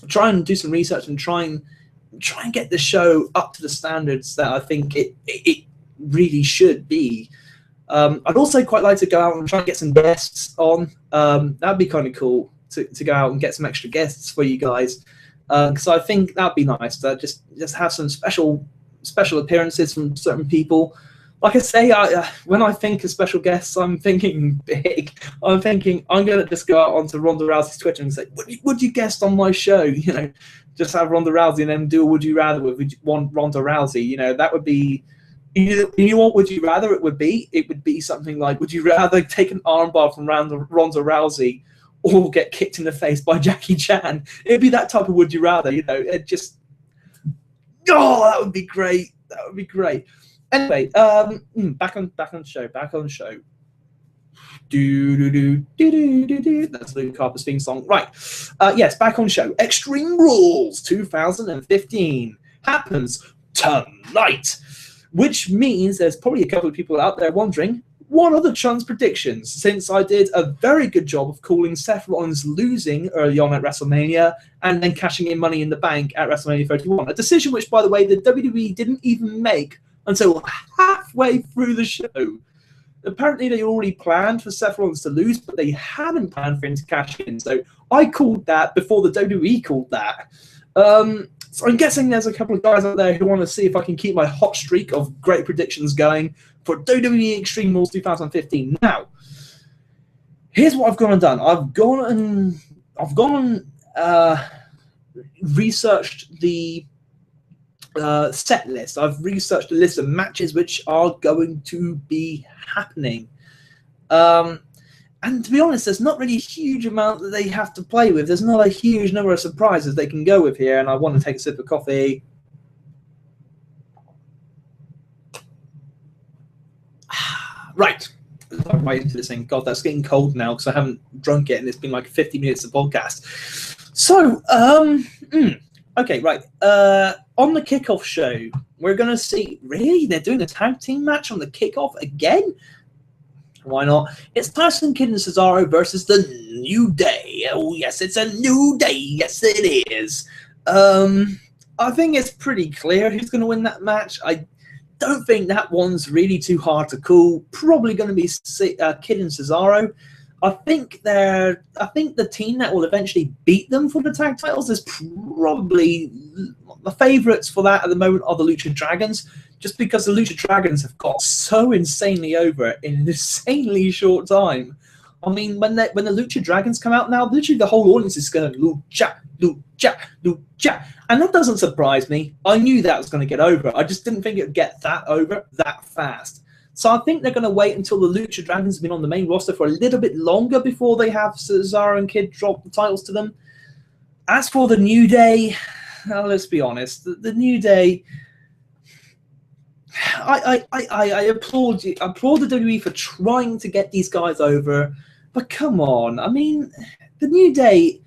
try and do some research and try and get the show up to the standards that I think it really should be. I'd also quite like to go out and try and get some guests on. That'd be kind of cool to go out and get some extra guests for you guys, because I think that'd be nice to just have some special appearances from certain people. Like I say, when I think of special guests, I'm thinking big. I'm thinking I'm going to just go out onto Ronda Rousey's Twitter and say, would you guest on my show? You know, just have Ronda Rousey and then do a Would You Rather with Ronda Rousey. You know, that would be, you know what Would You Rather it would be? It would be something like, would you rather take an armbar from Ronda Rousey or get kicked in the face by Jackie Chan? It'd be that type of Would You Rather, you know. It just, oh, that would be great. That would be great. Anyway, back on the show. That's Luke Harper's theme song. Right. Yes, back on show. Extreme Rules 2015 happens tonight, which means there's probably a couple of people out there wondering, what are the Chun's predictions? Since I did a very good job of calling Seth Rollins losing early on at WrestleMania and then cashing in Money in the Bank at WrestleMania 31, a decision which, by the way, the WWE didn't even make until halfway through the show. Apparently, they already planned for Seth Rollins to lose, but they hadn't planned for him to cash in. So I called that before the WWE called that. So I'm guessing there's a couple of guys out there who want to see if I can keep my hot streak of great predictions going for WWE Extreme Rules 2015. Now, here's what I've gone and done. I've gone and researched the set list. I've researched a list of matches which are going to be happening. And to be honest, there's not really a huge amount that they have to play with. There's not a huge number of surprises they can go with here, and I want to take a sip of coffee. Right. I'm right into this thing. God, that's getting cold now because I haven't drunk it, and it's been like 50 minutes of podcast. So, okay, right. On the kickoff show, we're going to see... Really? They're doing a tag team match on the kickoff again? Why not? It's Tyson Kidd and Cesaro versus the New Day. Oh, yes, it's a new day. Yes, it is. I think it's pretty clear who's going to win that match. I don't think that one's really too hard to call. Probably going to be Kidd and Cesaro. I think the team that will eventually beat them for the tag titles is probably the favourites for that at the moment are the Lucha Dragons, just because the Lucha Dragons have got so insanely over in an insanely short time. I mean, when the Lucha Dragons come out now, literally the whole audience is going Lucha, Lucha, Lucha, and that doesn't surprise me. I knew that was going to get over. I just didn't think it would get that over that fast. So I think they're going to wait until the Lucha Dragons have been on the main roster for a little bit longer before they have Cesaro and Kidd drop the titles to them. As for the New Day, let's be honest, the New Day, I applaud you. I applaud the WWE for trying to get these guys over, but come on. I mean, the New Day,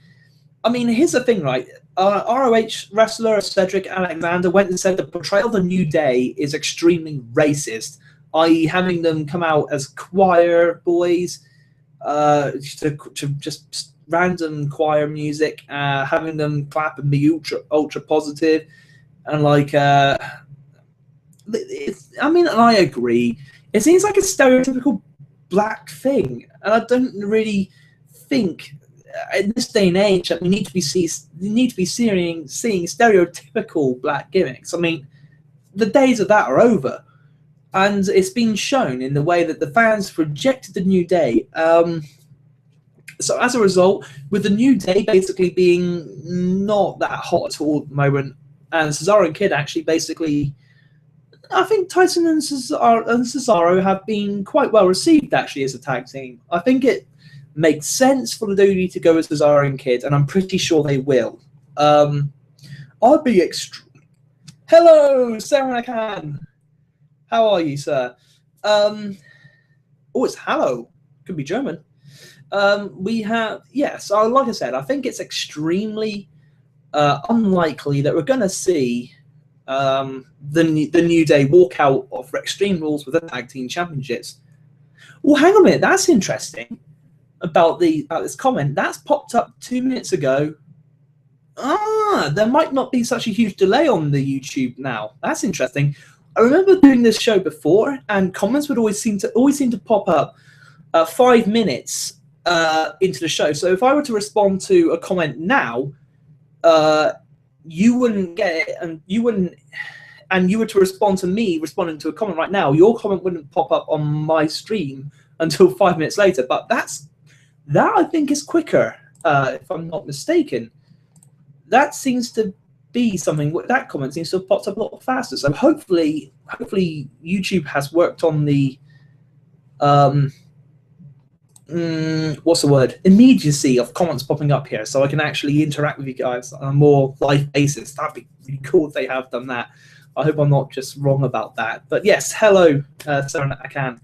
I mean, here's the thing, right? ROH wrestler Cedric Alexander went and said the portrayal of the New Day is extremely racist, i.e. having them come out as choir boys, to just random choir music, having them clap and be ultra positive, and like, I mean, I agree. It seems like a stereotypical black thing, and I don't really think in this day and age that we need to be seeing stereotypical black gimmicks. I mean, the days of that are over. And it's been shown in the way that the fans rejected the New Day. So as a result, with the New Day basically being not that hot at all at the moment, and Cesaro and Kid actually basically, I think Tyson and Cesaro have been quite well received actually as a tag team. I think it makes sense for the WWE to go with Cesaro and Kid, and I'm pretty sure they will. I'd be Hello, Sarah Khan. How are you, sir? Oh, it's hello. Could be German. We have, yes, like I said, I think it's extremely unlikely that we're going to see the New Day walk out of Extreme Rules with the Tag Team Championships. Well, hang on a minute. That's interesting about this comment. That's popped up 2 minutes ago. There might not be such a huge delay on the YouTube now. That's interesting. I remember doing this show before, and comments would always seem to pop up 5 minutes into the show. So if I were to respond to a comment now, you wouldn't get it, and you were to respond to me responding to a comment right now, your comment wouldn't pop up on my stream until 5 minutes later. But that I think is quicker, if I'm not mistaken. That seems to be something. That comment seems to have popped up a lot faster. So hopefully YouTube has worked on the what's the word? Immediacy of comments popping up here, so I can actually interact with you guys on a more live basis. That'd be really cool if they have done that. I hope I'm not just wrong about that. But yes, hello, Sarah Akan.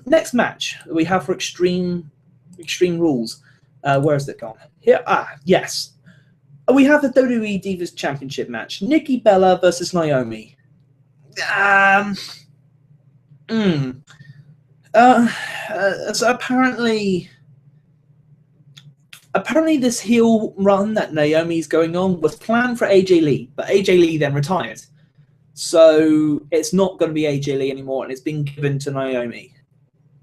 Next match we have for Extreme Rules. Where is it gone? Here. Yes. We have the WWE Divas Championship match. Nikki Bella versus Naomi. So apparently this heel run that Naomi's going on was planned for AJ Lee, but AJ Lee then retired. So it's not going to be AJ Lee anymore, and it's been given to Naomi.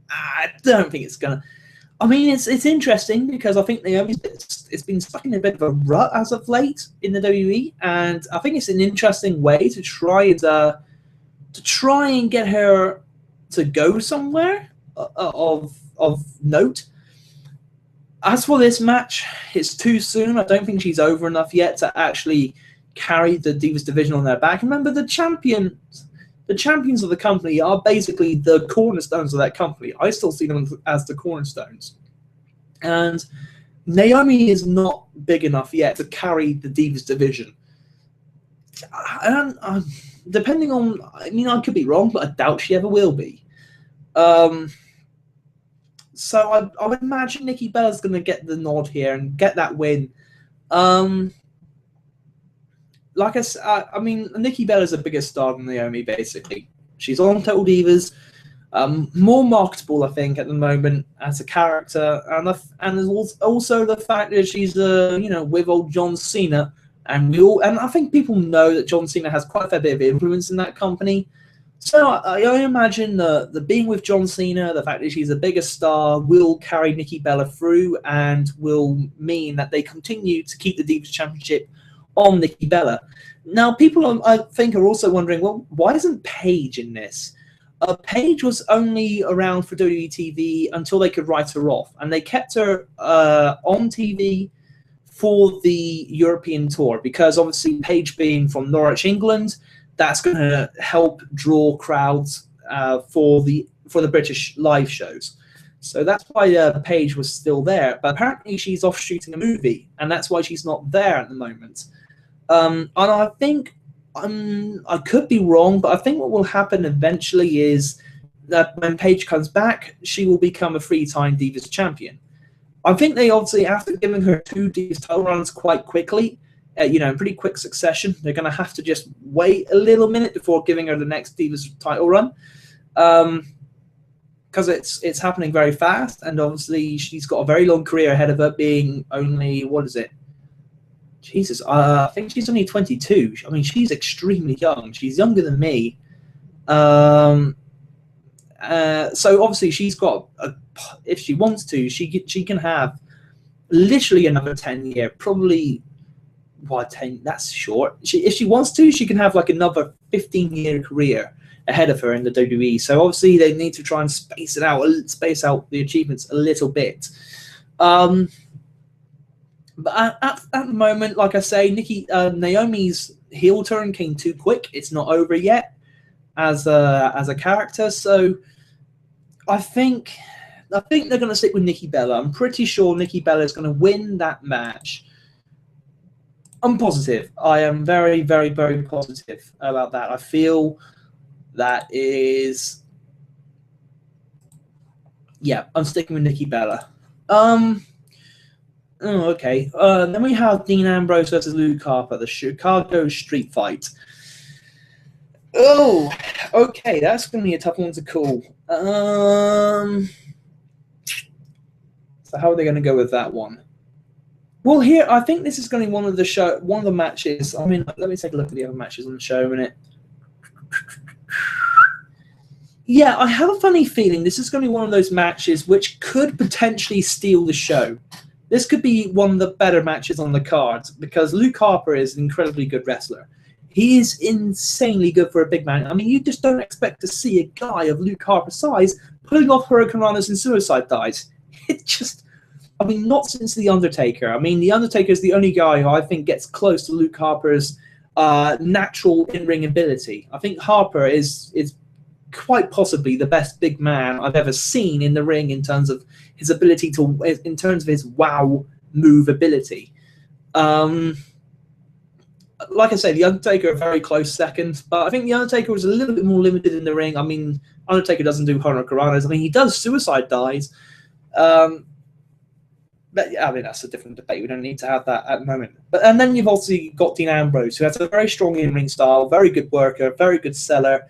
I don't think it's going to... I mean, it's interesting because I think Naomi's it's been stuck in a bit of a rut as of late in the WWE, and I think it's an interesting way to try and get her to go somewhere of note. As for this match, it's too soon. I don't think she's over enough yet to actually carry the Divas division on their back. Remember, the champions of the company are basically the cornerstones of that company. I still see them as the cornerstones. And Naomi is not big enough yet to carry the Divas division. And depending on, I mean, I could be wrong, but I doubt she ever will be. So I would imagine Nikki Bella's going to get the nod here and get that win. Like I said, I mean, Nikki Bella's a bigger star than Naomi, basically. She's on Total Divas, more marketable, I think, at the moment as a character, and there's also the fact that she's, with old John Cena, and I think people know that John Cena has quite a fair bit of influence in that company. So I imagine the being with John Cena, the fact that she's a bigger star, will carry Nikki Bella through and will mean that they continue to keep the Divas Championship on Nikki Bella. Now, people, I think, are also wondering, well, why isn't Paige in this? Paige was only around for WWE TV until they could write her off, and they kept her on TV for the European tour because, obviously, Paige being from Norwich, England, that's going to help draw crowds for the British live shows. So that's why Paige was still there. But apparently she's off shooting a movie, and that's why she's not there at the moment. And I think, I could be wrong, but I think what will happen eventually is that when Paige comes back, she will become a three-time Divas champion. I think they obviously, after giving her 2 Divas title runs quite quickly, in pretty quick succession, they're going to have to just wait a little minute before giving her the next Divas title run. Because it's happening very fast, and obviously she's got a very long career ahead of her, being only, what is it? Jesus, I think she's only 22. I mean, she's extremely young. She's younger than me. So obviously she's got, if she wants to, she can have literally another 10 year, probably, 10, that's short. If she wants to, she can have like another 15-year career ahead of her in the WWE. So obviously they need to try and space out the achievements a little bit. But at the moment, like I say, Naomi's heel turn came too quick. It's not over yet as a character, so I think they're going to stick with Nikki Bella. I'm pretty sure Nikki Bella is going to win that match. I'm positive. I am very, very, very positive about that. I feel that is, yeah, I'm sticking with Nikki Bella. Oh, okay. Then we have Dean Ambrose versus Luke Harper, the Chicago Street Fight. Oh, okay, that's going to be a tough one to call. So how are they going to go with that one? Well, here I think this is going to be one of the matches. I mean, let me take a look at the other matches on the show a minute. Yeah, I have a funny feeling this is going to be one of those matches which could potentially steal the show. This could be one of the better matches on the cards because Luke Harper is an incredibly good wrestler. He is insanely good for a big man. I mean, you just don't expect to see a guy of Luke Harper's size pulling off Hurricane Runners and suicide dives. It just, I mean, not since The Undertaker. I mean, The Undertaker is the only guy who I think gets close to Luke Harper's natural in-ring ability. I think Harper is quite possibly the best big man I've ever seen in the ring in terms of his ability in terms of his wow move ability. Like I say, The Undertaker a very close second, but I think The Undertaker was a little bit more limited in the ring. I mean, Undertaker doesn't do Hurricanranas. I mean, he does suicide dives. But yeah, I mean, that's a different debate. We don't need to have that at the moment. And then you've also got Dean Ambrose, who has a very strong in-ring style, very good worker, very good seller,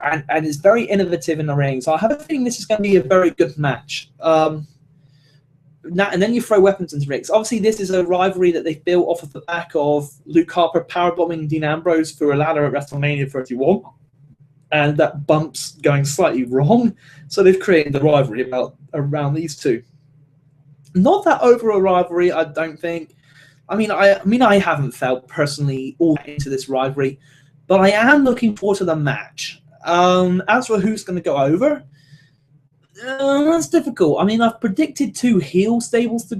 and is very innovative in the ring. So I have a feeling this is going to be a very good match. And then you throw weapons into rings. Obviously, this is a rivalry that they've built off of the back of Luke Harper powerbombing Dean Ambrose through a ladder at WrestleMania 31. And that bump's going slightly wrong. So they've created the rivalry around these two. Not that over a rivalry, I don't think. I mean, I haven't felt personally all into this rivalry, but I am looking forward to the match. As for who's going to go over, that's difficult. I mean, I've predicted two heel sides to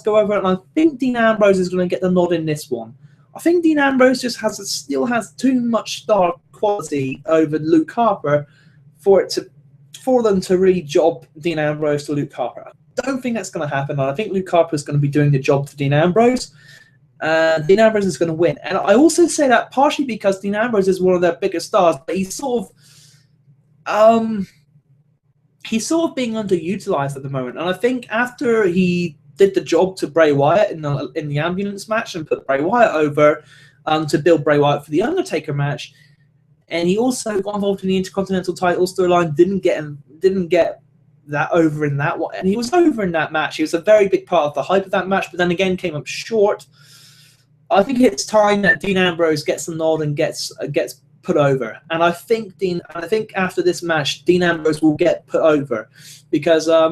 go over, and I think Dean Ambrose is going to get the nod in this one. I think Dean Ambrose just still has too much star quality over Luke Harper for them to really job Dean Ambrose to Luke Harper. I don't think that's going to happen. I think Luke Harper is going to be doing the job for Dean Ambrose. Dean Ambrose is going to win. And I also say that partially because Dean Ambrose is one of their biggest stars, but he's sort of being underutilized at the moment. And I think after he did the job to Bray Wyatt in the ambulance match and put Bray Wyatt over to build Bray Wyatt for the Undertaker match, and he also got involved in the Intercontinental title storyline, didn't get that over in that one. And he was over in that match. He was a very big part of the hype of that match, but then again came up short. I think it's time that Dean Ambrose gets the nod and gets put over. And I think after this match, Dean Ambrose will get put over because I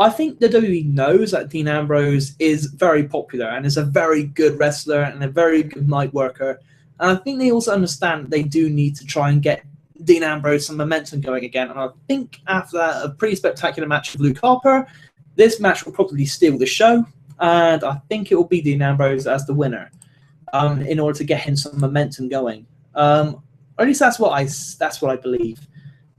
think the WWE knows that Dean Ambrose is very popular and is a very good wrestler and a very good night worker. And I think they also understand that they do need to try and get Dean Ambrose some momentum going again. And I think after that, a pretty spectacular match with Luke Harper, this match will probably steal the show. And I think it will be Dean Ambrose as the winner in order to get him some momentum going. Or at least that's what I believe.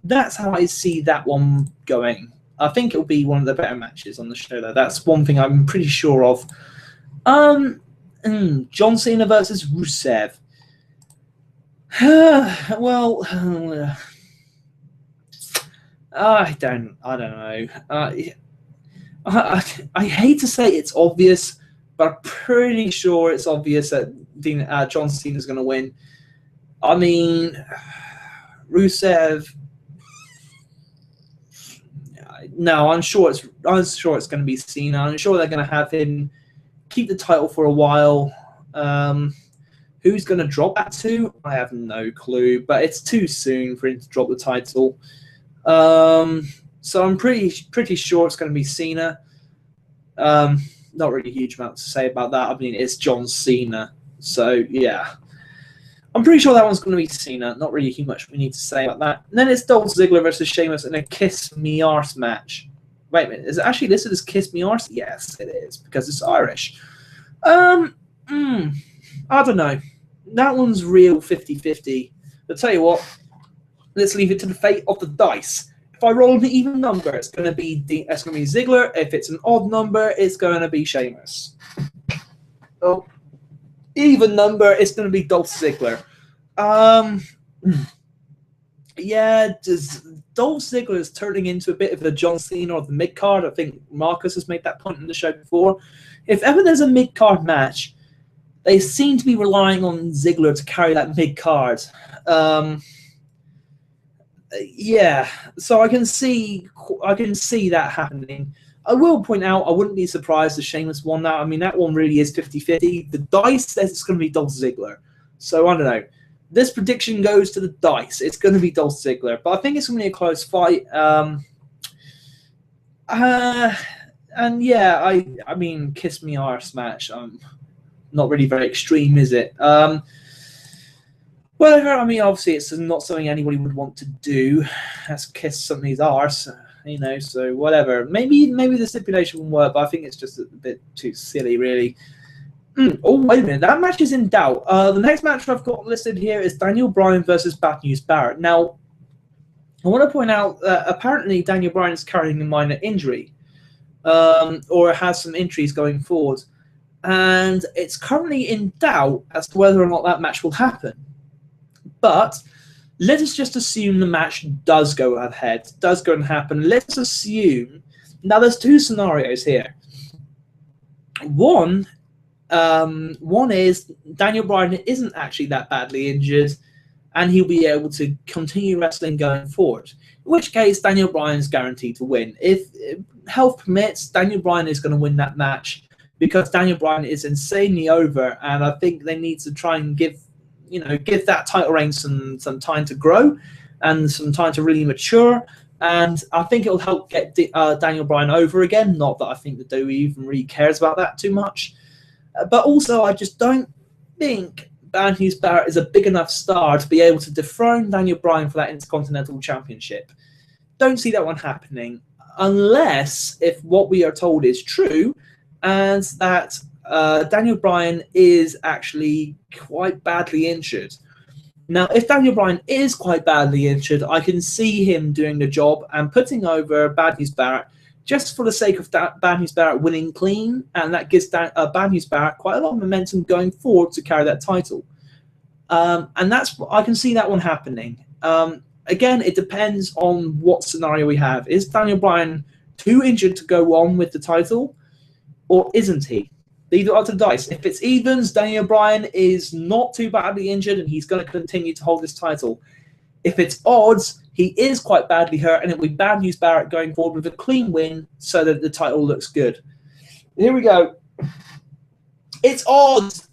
That's how I see that one going. I think it will be one of the better matches on the show, though. That's one thing I'm pretty sure of. John Cena versus Rusev. Well, I don't know. I hate to say it's obvious, but I'm pretty sure it's obvious that John Cena is going to win. I mean, Rusev. No, I'm sure it's going to be Cena. I'm sure they're going to have him keep the title for a while. Who's going to drop that to? I have no clue, but it's too soon for him to drop the title. So I'm pretty sure it's going to be Cena. Not really a huge amount to say about that. I mean, it's John Cena. So, yeah. I'm pretty sure that one's going to be Cena. Not really much we need to say about that. And then it's Dolph Ziggler versus Sheamus in a Kiss Me Arse match. Wait a minute, is it actually listed as Kiss Me Arse? Yes, it is, because it's Irish. I don't know. That one's real 50-50. I'll tell you what, let's leave it to the fate of the dice. If I roll an even number, it's going to be Ziggler. If it's an odd number, it's going to be Sheamus. Oh, even number, it's going to be Dolph Ziggler. Yeah, Dolph Ziggler is turning into a bit of a John Cena of the mid-card. I think Marcus has made that point in the show before. If ever there's a mid-card match, they seem to be relying on Ziggler to carry that mid-card. Yeah, so I can see that happening. I will point out, I wouldn't be surprised if Sheamus won that. I mean, that one really is 50-50. The dice says it's going to be Dolph Ziggler. So, I don't know. This prediction goes to the dice. It's going to be Dolph Ziggler. But I think it's going to be a close fight. And yeah, I mean, Kiss Me Arse match. Not really very extreme, is it? Whatever. I mean, obviously, it's not something anybody would want to do. That's kiss somebody's arse, you know. So whatever. Maybe the stipulation will work, but I think it's just a bit too silly, really. Oh, wait a minute. That match is in doubt. The next match I've got listed here is Daniel Bryan versus Bad News Barrett. Now, I want to point out that apparently Daniel Bryan is carrying a minor injury, or has some injuries going forward, and it's currently in doubt as to whether or not that match will happen. But let us just assume the match does go ahead, does go and happen. Let's assume. Now, there's two scenarios here. One is Daniel Bryan isn't actually that badly injured, and he'll be able to continue wrestling going forward. In which case, Daniel Bryan is guaranteed to win. If health permits, Daniel Bryan is going to win that match because Daniel Bryan is insanely over, and I think they need to try and give that title reign some time to grow and some time to really mature. And I think it'll help get Daniel Bryan over again. Not that I think that WWE even really cares about that too much. But also, I just don't think Bad News Barrett is a big enough star to be able to dethrone Daniel Bryan for that Intercontinental Championship. Don't see that one happening unless if what we are told is true and that Daniel Bryan is actually quite badly injured. Now, if Daniel Bryan is quite badly injured, I can see him doing the job and putting over Bad News Barrett just for the sake of Bad News Barrett winning clean, and that gives Bad News Barrett quite a lot of momentum going forward to carry that title. And I can see that one happening. Again, it depends on what scenario we have. Is Daniel Bryan too injured to go on with the title, or isn't he? Leave it up to the dice. If it's evens, Daniel Bryan is not too badly injured and he's going to continue to hold this title. If it's odds, he is quite badly hurt and it'll be Bad News Barrett going forward with a clean win so that the title looks good. Here we go. It's odds.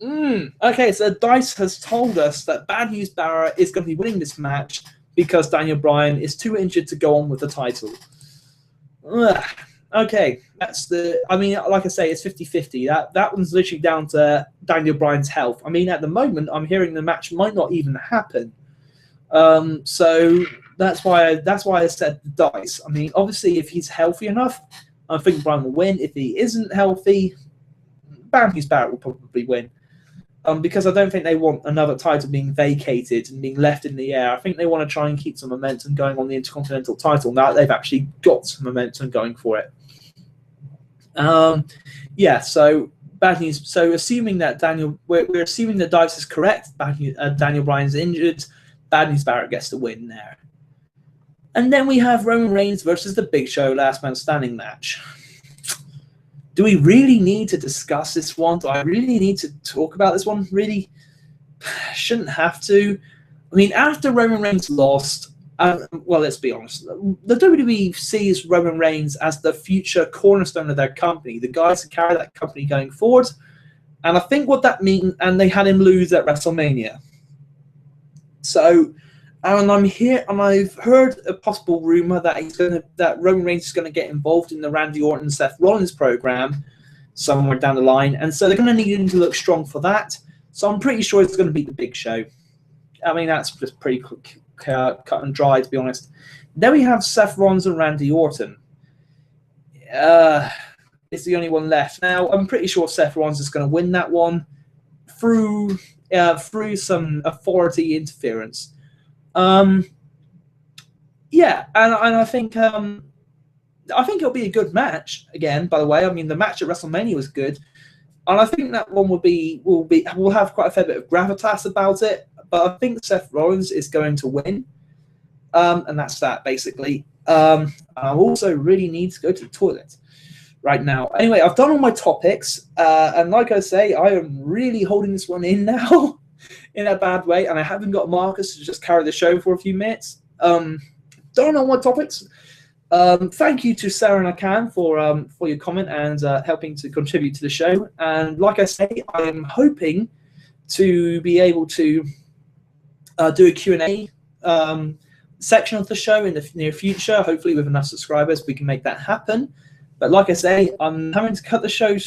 Okay, so the dice has told us that Bad News Barrett is going to be winning this match because Daniel Bryan is too injured to go on with the title. Okay, like I say, it's 50-50. That one's literally down to Daniel Bryan's health. I mean, at the moment, I'm hearing the match might not even happen. So that's why I said the dice. I mean, obviously, if he's healthy enough, I think Bryan will win. If he isn't healthy, Bad News Barrett will probably win. Because I don't think they want another title being vacated and being left in the air. I think they want to try and keep some momentum going on the Intercontinental title now that they've actually got some momentum going for it. Yeah, so Bad News. So assuming that we're assuming the dice is correct, Daniel Bryan's injured, Bad News Barrett gets the win there. And then we have Roman Reigns versus the Big Show last man standing match. Do we really need to discuss this one? Do I really need to talk about this one? Really? Shouldn't have to. I mean, after Roman Reigns lost, well, let's be honest. The WWE sees Roman Reigns as the future cornerstone of their company, the guys who carry that company going forward. And I think what that means, and they had him lose at WrestleMania. So, and I'm here, and I've heard a possible rumor that Roman Reigns is going to get involved in the Randy Orton Seth Rollins program somewhere down the line, and so they're going to need him to look strong for that. So I'm pretty sure it's going to be the Big Show. I mean, that's just pretty cut and dry, to be honest. Then we have Seth Rollins and Randy Orton. is the only one left. Now, I'm pretty sure Seth Rollins is going to win that one through some authority interference. Yeah, and I think it'll be a good match. Again, by the way, I mean the match at WrestleMania was good, and I think that one will have quite a fair bit of gravitas about it. But I think Seth Rollins is going to win, and that's that basically. I also really need to go to the toilet right now. Anyway, I've done all my topics, and like I say, I am really holding this one in now, in a bad way, and I haven't got Marcus to just carry the show for a few minutes. Done all my topics. Thank you to Sarah and Akan for your comment and helping to contribute to the show. And like I say, I am hoping to be able to do a Q&A section of the show in the near future. Hopefully, with enough subscribers, we can make that happen. But like I say, I'm having to cut the show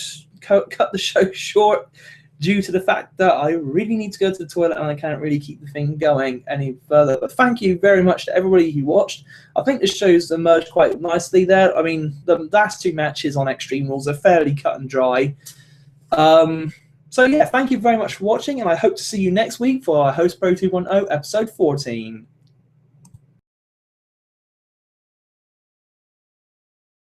short due to the fact that I really need to go to the toilet and I can't really keep the thing going any further. But thank you very much to everybody who watched. I think the show's emerged quite nicely there. I mean, the last two matches on Extreme Rules are fairly cut and dry. So yeah, thank you very much for watching, and I hope to see you next week for our Host Pro 2.0 episode 14.